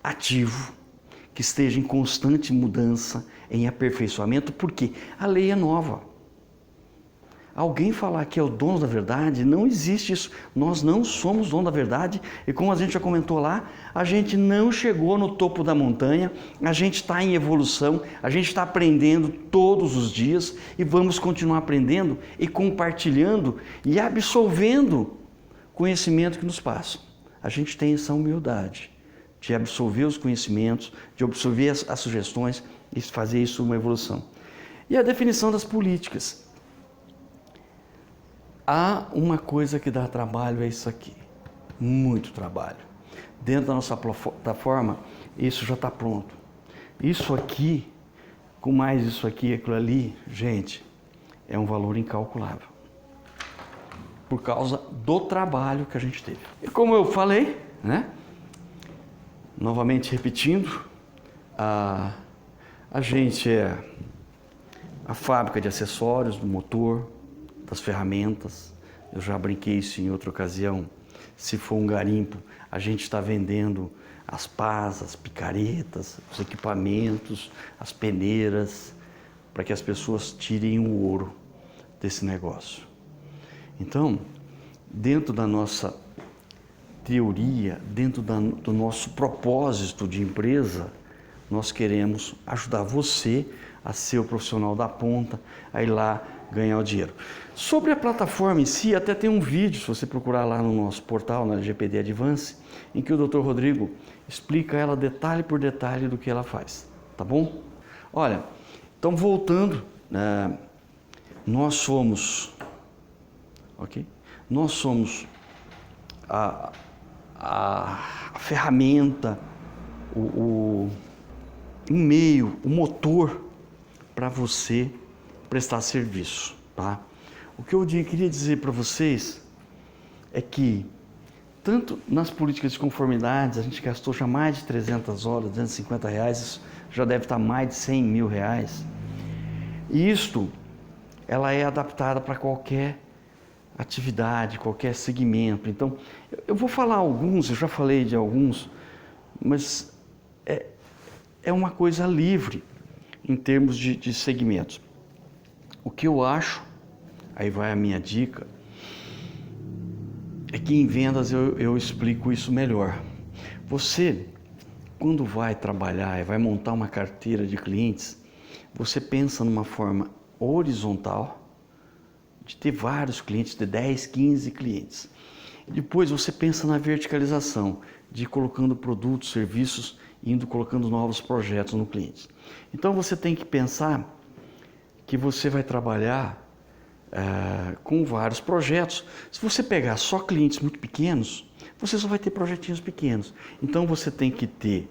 ativo, que esteja em constante mudança, em aperfeiçoamento, porque a lei é nova. Alguém falar que é o dono da verdade, não existe isso. Nós não somos dono da verdade e, como a gente já comentou lá, a gente não chegou no topo da montanha, a gente está em evolução, a gente está aprendendo todos os dias e vamos continuar aprendendo e compartilhando e absorvendo conhecimento que nos passam. A gente tem essa humildade, de absorver os conhecimentos, de absorver as sugestões e fazer isso uma evolução. E a definição das políticas. Há uma coisa que dá trabalho, é isso aqui, muito trabalho. Dentro da nossa plataforma, isso já está pronto. Isso aqui, com mais isso aqui e aquilo ali, gente, é um valor incalculável. Por causa do trabalho que a gente teve. E como eu falei, né? Novamente repetindo, a gente é a fábrica de acessórios do motor, das ferramentas. Eu já brinquei isso em outra ocasião. Se for um garimpo, a gente está vendendo as pás, as picaretas, os equipamentos, as peneiras, para que as pessoas tirem o ouro desse negócio. Então, dentro da nossa teoria, dentro do nosso propósito de empresa, nós queremos ajudar você a ser o profissional da ponta, a ir lá ganhar o dinheiro. Sobre a plataforma em si, até tem um vídeo, se você procurar lá no nosso portal, na LGPD Advance, em que o Dr. Rodrigo explica ela detalhe por detalhe do que ela faz, tá bom? Olha, então voltando, nós somos, ok? Nós somos a ferramenta, o meio, o motor para você prestar serviço, tá? O que eu queria dizer para vocês é que, tanto nas políticas de conformidade, a gente gastou já mais de 300 horas, R$250, isso já deve estar mais de R$100 mil. E isto, ela é adaptada para qualquer atividade, qualquer segmento. Então, eu vou falar alguns, eu já falei de alguns, mas é uma coisa livre em termos de segmentos. O que eu acho, aí vai a minha dica, é que em vendas eu explico isso melhor. Você, quando vai trabalhar e vai montar uma carteira de clientes, você pensa numa forma horizontal, de ter vários clientes, de 10, 15 clientes. Depois você pensa na verticalização, de ir colocando produtos, serviços, indo colocando novos projetos no cliente. Então você tem que pensar que você vai trabalhar com vários projetos. Se você pegar só clientes muito pequenos, você só vai ter projetinhos pequenos. Então você tem que ter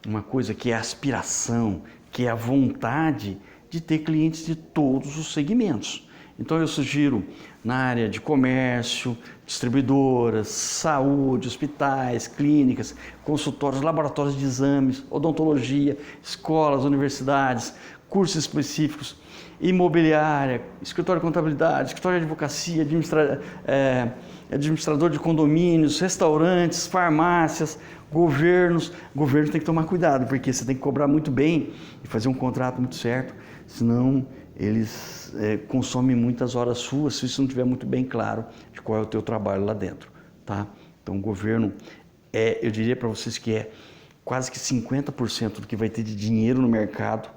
uma coisa que é a aspiração, que é a vontade de ter clientes de todos os segmentos. Então eu sugiro na área de comércio, distribuidoras, saúde, hospitais, clínicas, consultórios, laboratórios de exames, odontologia, escolas, universidades, cursos específicos, imobiliária, escritório de contabilidade, escritório de advocacia, administrador de condomínios, restaurantes, farmácias, governos. Governo tem que tomar cuidado, porque você tem que cobrar muito bem e fazer um contrato muito certo, senão eles consomem muitas horas suas, se isso não estiver muito bem claro de qual é o teu trabalho lá dentro, tá? Então o governo, eu diria para vocês que é quase que 50% do que vai ter de dinheiro no mercado,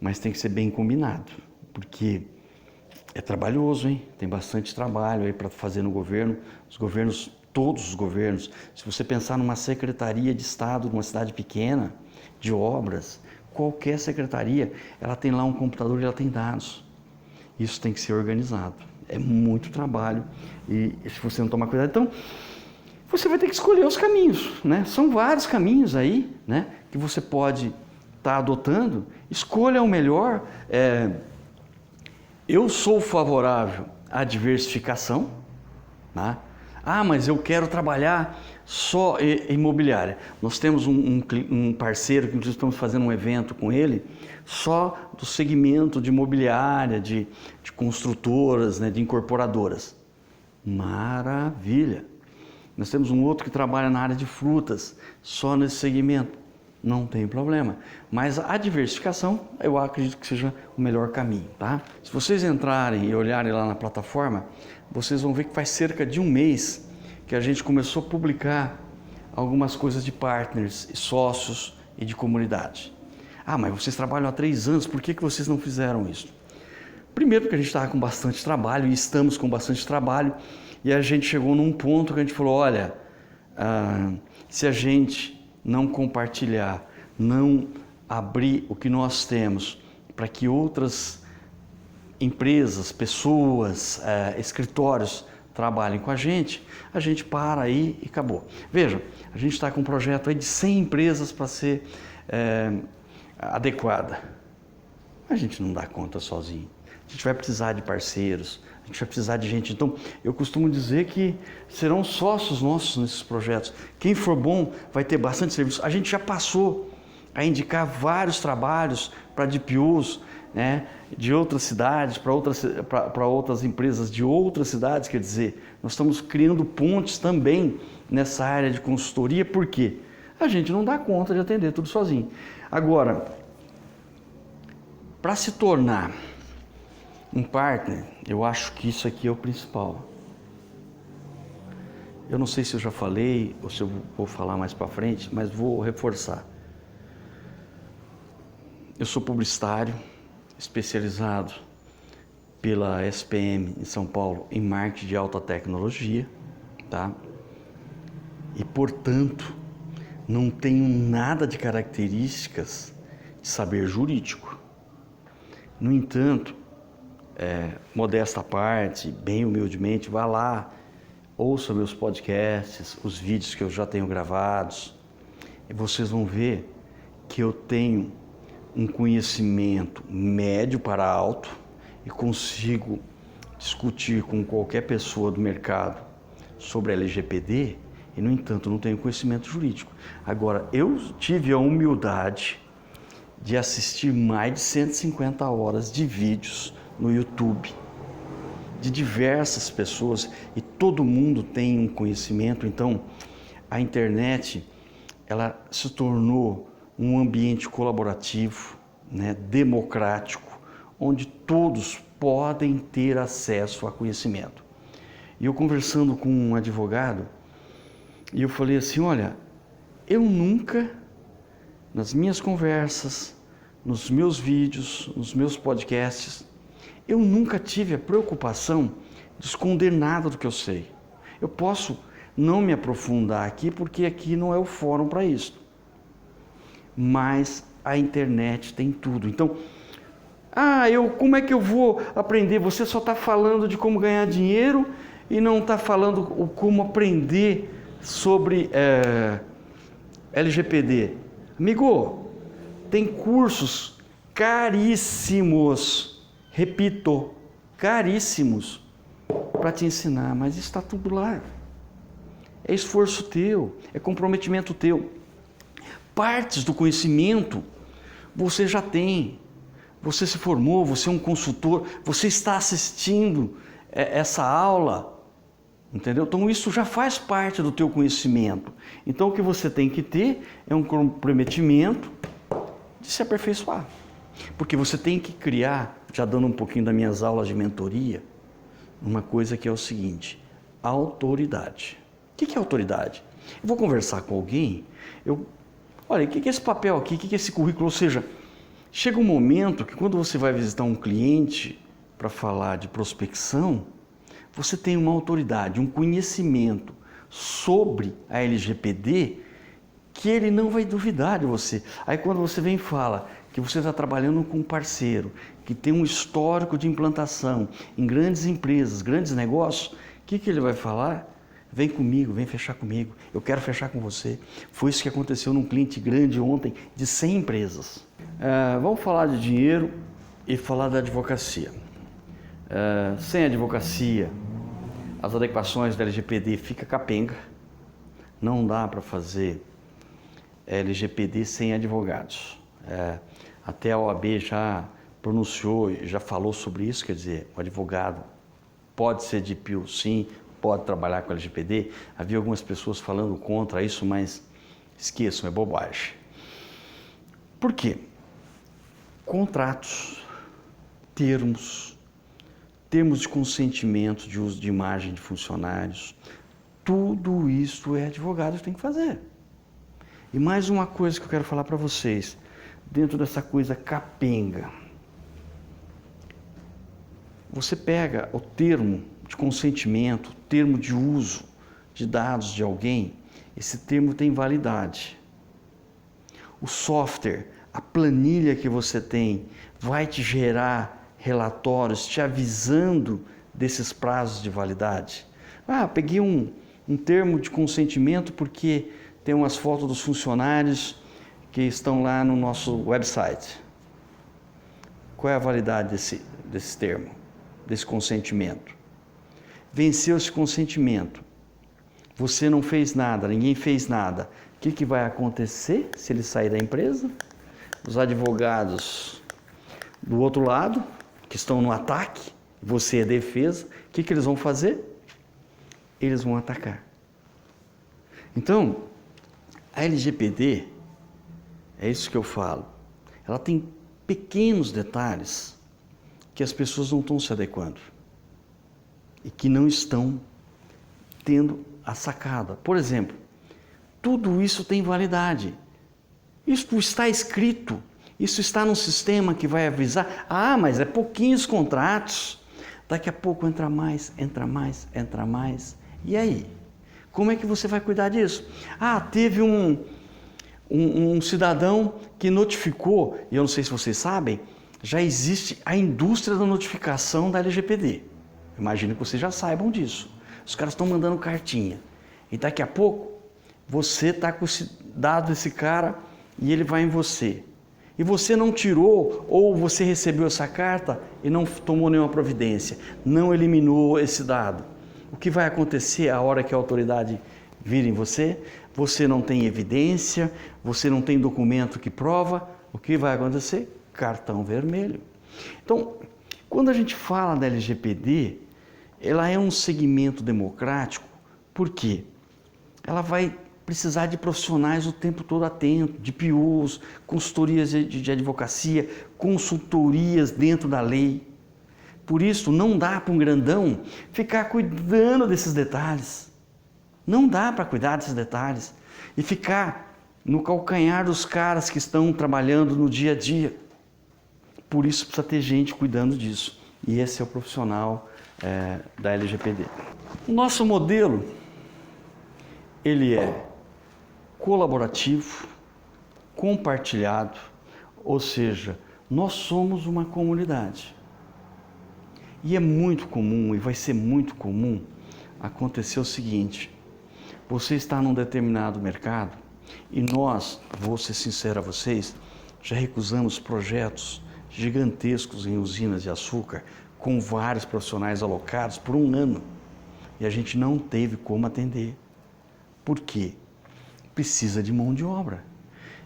mas tem que ser bem combinado, porque é trabalhoso, hein? Tem bastante trabalho aí para fazer no governo. Os governos, todos os governos, se você pensar numa secretaria de Estado, numa cidade pequena, de obras, qualquer secretaria, ela tem lá um computador e ela tem dados. Isso tem que ser organizado. É muito trabalho e se você não tomar cuidado, então você vai ter que escolher os caminhos, né? São vários caminhos aí, né? Que você pode estar adotando. Escolha o melhor. Eu sou favorável à diversificação, tá? Ah, mas eu quero trabalhar só imobiliária. Nós temos um parceiro que nós estamos fazendo um evento com ele só do segmento de imobiliária, de construtoras, né, de incorporadoras. Maravilha! Nós temos um outro que trabalha na área de frutas, só nesse segmento. Não tem problema. Mas a diversificação, eu acredito que seja o melhor caminho, tá? Se vocês entrarem e olharem lá na plataforma, vocês vão ver que faz cerca de um mês que a gente começou a publicar algumas coisas de partners, e sócios e de comunidade. Ah, mas vocês trabalham há 3 anos, por que vocês não fizeram isso? Primeiro porque a gente estava com bastante trabalho e estamos com bastante trabalho e a gente chegou num ponto que a gente falou, olha, se a gente não compartilhar, não abrir o que nós temos para que outras empresas, pessoas, escritórios trabalhem com a gente para aí e acabou. Veja, a gente está com um projeto aí de 100 empresas para ser adequada. A gente não dá conta sozinho. A gente vai precisar de parceiros, a gente vai precisar de gente. Então, eu costumo dizer que serão sócios nossos nesses projetos. Quem for bom vai ter bastante serviço. A gente já passou a indicar vários trabalhos para DPOs, né, de outras cidades, para outras empresas de outras cidades. Quer dizer, nós estamos criando pontes também nessa área de consultoria, porque a gente não dá conta de atender tudo sozinho. Agora, para se tornar um partner, eu acho que isso aqui é o principal. Eu não sei se eu já falei ou se eu vou falar mais para frente, mas vou reforçar. Eu sou publicitário, especializado pela SPM em São Paulo em marketing de alta tecnologia, tá? E, portanto, não tenho nada de características de saber jurídico. No entanto, modesta à parte, bem humildemente, vá lá, ouça meus podcasts, os vídeos que eu já tenho gravados, e vocês vão ver que eu tenho um conhecimento médio para alto e consigo discutir com qualquer pessoa do mercado sobre a LGPD, e, no entanto, não tenho conhecimento jurídico. Agora, eu tive a humildade de assistir mais de 150 horas de vídeos no YouTube, de diversas pessoas, e todo mundo tem um conhecimento. Então, a internet, ela se tornou um ambiente colaborativo, né, democrático, onde todos podem ter acesso a conhecimento. E eu conversando com um advogado, e eu falei assim, olha, eu nunca, nas minhas conversas, nos meus vídeos, nos meus podcasts, eu nunca tive a preocupação de esconder nada do que eu sei. Eu posso não me aprofundar aqui, porque aqui não é o fórum para isso. Mas a internet tem tudo. Então, como é que eu vou aprender? Você só está falando de como ganhar dinheiro e não está falando como aprender sobre LGPD. Amigo, tem cursos caríssimos, repito, caríssimos, para te ensinar, mas está tudo lá. É esforço teu, é comprometimento teu. Partes do conhecimento você já tem. Você se formou, você é um consultor, você está assistindo essa aula, entendeu? Então isso já faz parte do teu conhecimento. Então o que você tem que ter é um comprometimento de se aperfeiçoar. Porque você tem que criar, já dando um pouquinho das minhas aulas de mentoria, uma coisa que é o seguinte: autoridade. O que é autoridade? Eu vou conversar com alguém, olha, o que é esse papel aqui, o que é esse currículo? Ou seja, chega um momento que quando você vai visitar um cliente para falar de prospecção, você tem uma autoridade, um conhecimento sobre a LGPD que ele não vai duvidar de você. Aí quando você vem e fala que você está trabalhando com um parceiro que tem um histórico de implantação em grandes empresas, grandes negócios, o que ele vai falar? Vem comigo, vem fechar comigo, eu quero fechar com você. Foi isso que aconteceu num cliente grande ontem, de 100 empresas. Vamos falar de dinheiro e falar da advocacia. Sem advocacia, as adequações da LGPD fica capenga. Não dá para fazer LGPD sem advogados. Até a OAB já pronunciou, já falou sobre isso, quer dizer, o advogado pode ser DPO, sim, pode trabalhar com LGPD. Havia algumas pessoas falando contra isso, mas esqueçam, é bobagem. Por quê? Contratos, termos de consentimento de uso de imagem de funcionários, tudo isso é advogado que tem que fazer. E mais uma coisa que eu quero falar para vocês, dentro dessa coisa capenga, você pega o termo de consentimento, termo de uso de dados de alguém, esse termo tem validade. o software, a planilha que você tem, vai te gerar relatórios te avisando desses prazos de validade. Ah, peguei um termo de consentimento porque tem umas fotos dos funcionários que estão lá no nosso website. Qual é a validade desse termo, desse consentimento? Venceu esse consentimento, você não fez nada, ninguém fez nada. O que vai acontecer se ele sair da empresa? Os advogados do outro lado, que estão no ataque, você é defesa, o que eles vão fazer? Eles vão atacar. Então, a LGPD, é isso que eu falo, ela tem pequenos detalhes que as pessoas não estão se adequando e que não estão tendo a sacada. Por exemplo, tudo isso tem validade. Isso está escrito, isso está num sistema que vai avisar. Ah, mas é pouquinhos contratos. Daqui a pouco entra mais, entra mais, entra mais. E aí? Como é que você vai cuidar disso? Ah, teve um cidadão que notificou, e eu não sei se vocês sabem, já existe a indústria da notificação da LGPD. Imagino que vocês já saibam disso. Os caras estão mandando cartinha. E daqui a pouco, você está com esse dado desse cara e ele vai em você. E você não tirou, ou você recebeu essa carta e não tomou nenhuma providência, não eliminou esse dado. O que vai acontecer a hora que a autoridade vir em você? Você não tem evidência, você não tem documento que prova. O que vai acontecer? Cartão vermelho. Então, quando a gente fala da LGPD, ela é um segmento democrático, por quê? Ela vai precisar de profissionais o tempo todo atento, de POs, consultorias de advocacia, consultorias dentro da lei. Por isso, não dá para um grandão ficar cuidando desses detalhes. Não dá para cuidar desses detalhes e ficar no calcanhar dos caras que estão trabalhando no dia a dia. Por isso, precisa ter gente cuidando disso. E esse é o profissional da LGPD. O nosso modelo, ele é colaborativo, compartilhado, ou seja, nós somos uma comunidade. E é muito comum, e vai ser muito comum, acontecer o seguinte: você está num determinado mercado e nós, vou ser sincero a vocês, já recusamos projetos gigantescos em usinas de açúcar com vários profissionais alocados por um ano e a gente não teve como atender. Por quê? Precisa de mão de obra.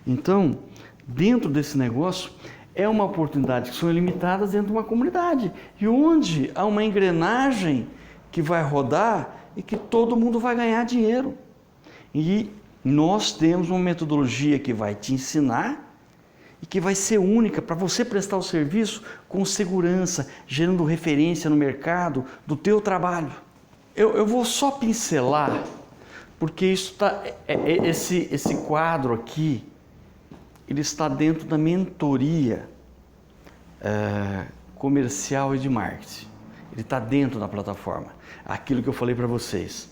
Então, dentro desse negócio, é uma oportunidade que são ilimitadas dentro de uma comunidade e onde há uma engrenagem que vai rodar e que todo mundo vai ganhar dinheiro. E nós temos uma metodologia que vai te ensinar e que vai ser única para você prestar o serviço com segurança, gerando referência no mercado do teu trabalho. Eu vou só pincelar, porque isso esse quadro aqui, ele está dentro da mentoria comercial e de marketing. Ele está dentro da plataforma. Aquilo que eu falei para vocês.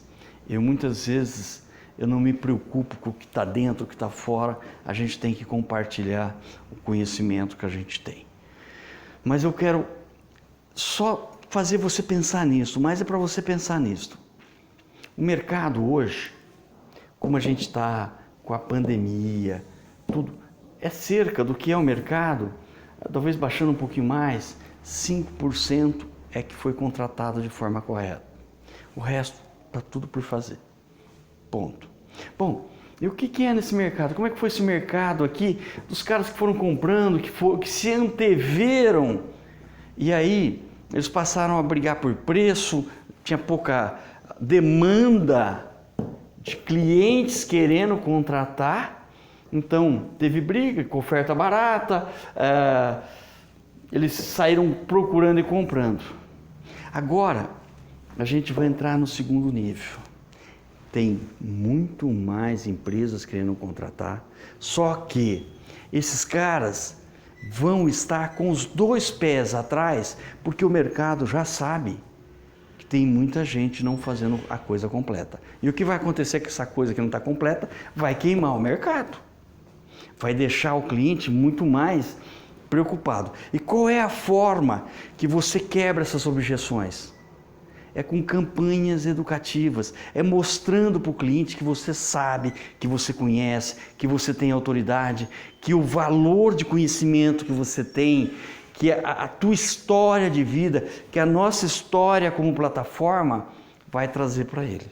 Muitas vezes eu não me preocupo com o que está dentro, o que está fora. A gente tem que compartilhar o conhecimento que a gente tem. Mas eu quero só fazer você pensar nisso, mas é para você pensar nisso. O mercado hoje, como a gente está com a pandemia, tudo, é cerca do que é o mercado, talvez baixando um pouquinho mais, 5% é que foi contratado de forma correta. O resto está tudo por fazer. Ponto. Bom, e o que é nesse mercado? Como é que foi esse mercado aqui, dos caras que foram comprando, que se anteveram, e aí eles passaram a brigar por preço, tinha pouca demanda de clientes querendo contratar, então teve briga com oferta barata, eles saíram procurando e comprando. Agora, a gente vai entrar no segundo nível. Tem muito mais empresas querendo contratar, só que esses caras vão estar com os dois pés atrás, porque o mercado já sabe que tem muita gente não fazendo a coisa completa. E o que vai acontecer com essa coisa que não está completa vai queimar o mercado. vai deixar o cliente muito mais preocupado. E qual é a forma que você quebra essas objeções? É com campanhas educativas, é mostrando para o cliente que você sabe, que você conhece, que você tem autoridade, que o valor de conhecimento que você tem, que a tua história de vida, que a nossa história como plataforma vai trazer para ele.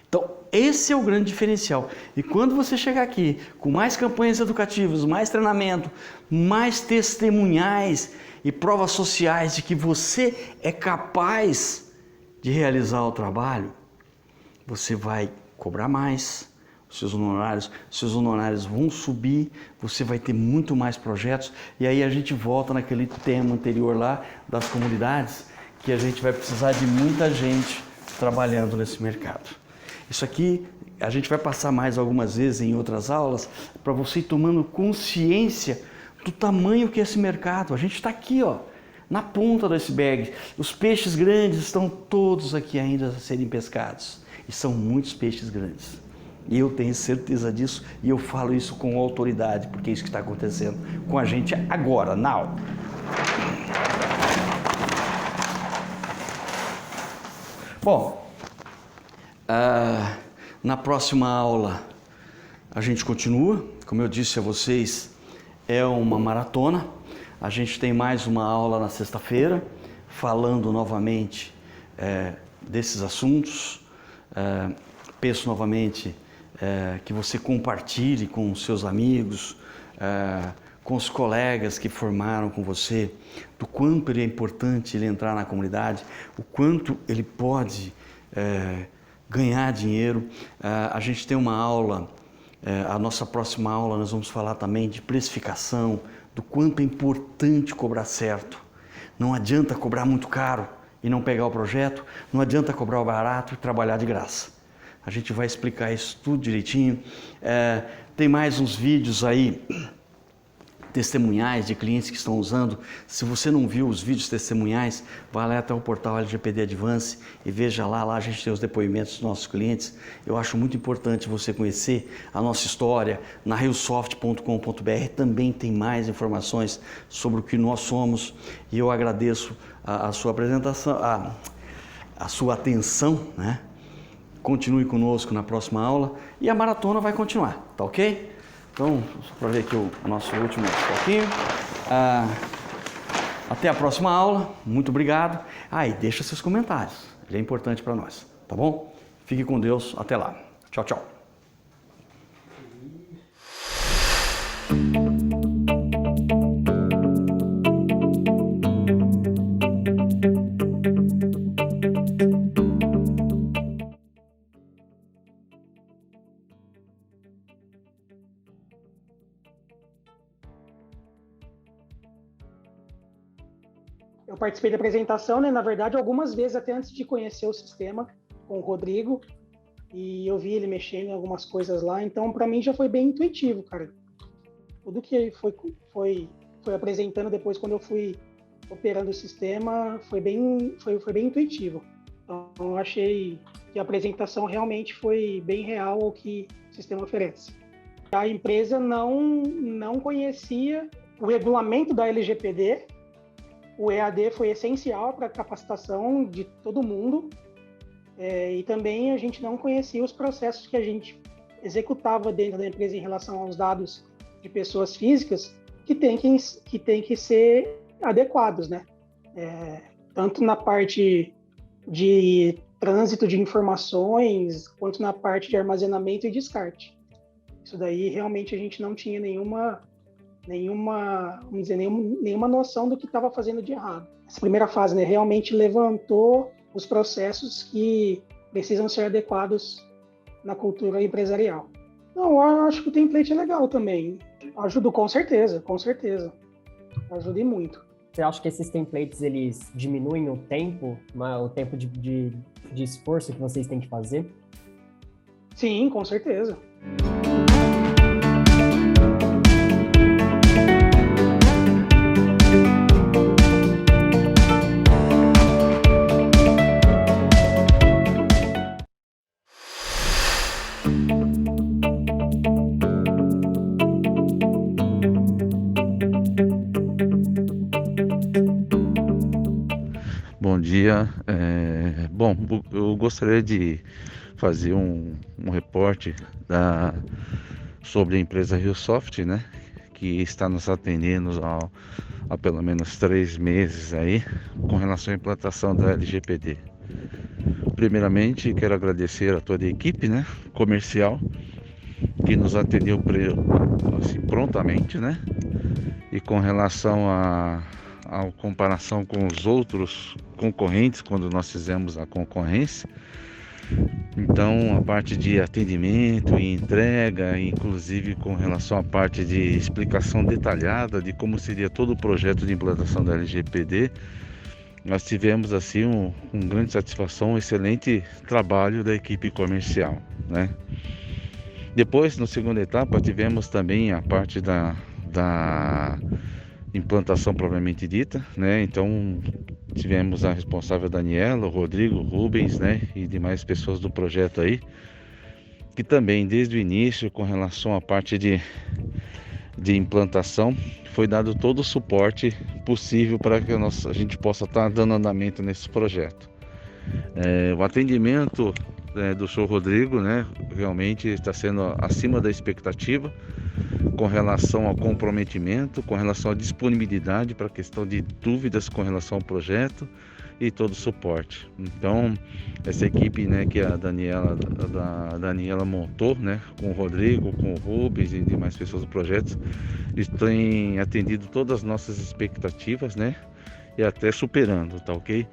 Então, esse é o grande diferencial. E quando você chegar aqui com mais campanhas educativas, mais treinamento, mais testemunhais e provas sociais de que você é capaz de realizar o trabalho, você vai cobrar mais, seus honorários vão subir, você vai ter muito mais projetos, e aí a gente volta naquele tema anterior lá das comunidades, que a gente vai precisar de muita gente trabalhando nesse mercado. Isso aqui a gente vai passar mais algumas vezes em outras aulas, para você ir tomando consciência do tamanho que é esse mercado. A gente está aqui, ó, na ponta do iceberg. Os peixes grandes estão todos aqui ainda a serem pescados, e são muitos peixes grandes. E eu tenho certeza disso, e eu falo isso com autoridade, porque é isso que está acontecendo com a gente agora, now. Bom, na próxima aula a gente continua. Como eu disse a vocês, é uma maratona. A gente tem mais uma aula na sexta-feira, falando novamente desses assuntos. Peço novamente que você compartilhe com os seus amigos, com os colegas que formaram com você, do quanto ele é importante ele entrar na comunidade, o quanto ele pode ganhar dinheiro. A gente tem uma aula, a nossa próxima aula nós vamos falar também de precificação, do quanto é importante cobrar certo. Não adianta cobrar muito caro e não pegar o projeto, não adianta cobrar o barato e trabalhar de graça. A gente vai explicar isso tudo direitinho. Tem mais uns vídeos aí, testemunhais de clientes que estão usando. Se você não viu os vídeos testemunhais, vá lá até o portal LGPD Advance e veja lá a gente tem os depoimentos dos nossos clientes. Eu acho muito importante você conhecer a nossa história. Na riosoft.com.br também tem mais informações sobre o que nós somos, e eu agradeço a sua apresentação, a sua atenção, né? Continue conosco na próxima aula e a maratona vai continuar, tá ok? Então, só para ver aqui o nosso último pouquinho. Até a próxima aula, muito obrigado. E deixa seus comentários, ele é importante para nós, tá bom? Fique com Deus, até lá. Tchau, tchau. Eu participei da apresentação, né? Na verdade, algumas vezes, até antes de conhecer o sistema, com o Rodrigo, e eu vi ele mexendo em algumas coisas lá, então para mim já foi bem intuitivo, cara. Tudo que ele foi apresentando depois, quando eu fui operando o sistema, foi bem intuitivo. Então, eu achei que a apresentação realmente foi bem real ao que o sistema oferece. A empresa não conhecia o regulamento da LGPD. O EAD foi essencial para a capacitação de todo mundo, e também a gente não conhecia os processos que a gente executava dentro da empresa em relação aos dados de pessoas físicas que tem que ser adequados, né? Tanto na parte de trânsito de informações, quanto na parte de armazenamento e descarte. Isso daí realmente a gente não tinha nenhuma noção do que estava fazendo de errado. Essa primeira fase, né, realmente levantou os processos que precisam ser adequados na cultura empresarial. Não, eu acho que o template é legal também. Ajudou, com certeza. Ajuda e muito. Você acha que esses templates, eles diminuem o tempo de esforço que vocês têm que fazer? Sim, com certeza. Bom dia. Eu gostaria de fazer um reporte sobre a empresa RioSoft, né? Que está nos atendendo há pelo menos 3 meses aí, com relação à implantação da LGPD. Primeiramente, quero agradecer a toda a equipe, né, comercial, que nos atendeu assim, prontamente, né? E com relação à comparação com os outros concorrentes, quando nós fizemos a concorrência, então a parte de atendimento e entrega, inclusive com relação à parte de explicação detalhada de como seria todo o projeto de implantação da LGPD, nós tivemos assim com grande satisfação, um excelente trabalho da equipe comercial, né? Depois, na segunda etapa, tivemos também a parte da implantação propriamente dita, né? Então tivemos a responsável Daniela, o Rodrigo, o Rubens, né? E demais pessoas do projeto aí, que também desde o início, com relação à parte de implantação, foi dado todo o suporte possível para que a gente possa estar dando andamento nesse projeto. O atendimento do senhor Rodrigo, né, realmente está sendo acima da expectativa com relação ao comprometimento, com relação à disponibilidade para a questão de dúvidas com relação ao projeto e todo o suporte. Então, essa equipe, né, que a Daniela montou, né, com o Rodrigo, com o Rubens e demais pessoas do projeto, eles têm atendido todas as nossas expectativas, né, e até superando, tá ok?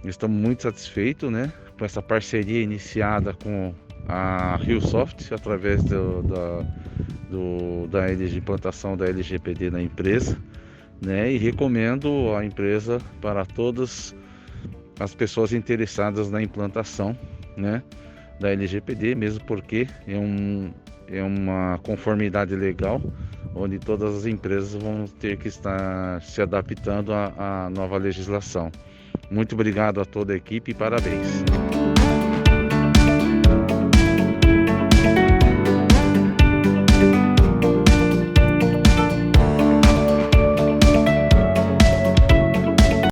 Estamos muito satisfeitos, né, com essa parceria iniciada com a RioSoft através da implantação da LGPD na empresa, né, e recomendo a empresa para todas as pessoas interessadas na implantação, né, da LGPD, mesmo porque é uma conformidade legal onde todas as empresas vão ter que estar se adaptando à nova legislação. Muito obrigado a toda a equipe e parabéns.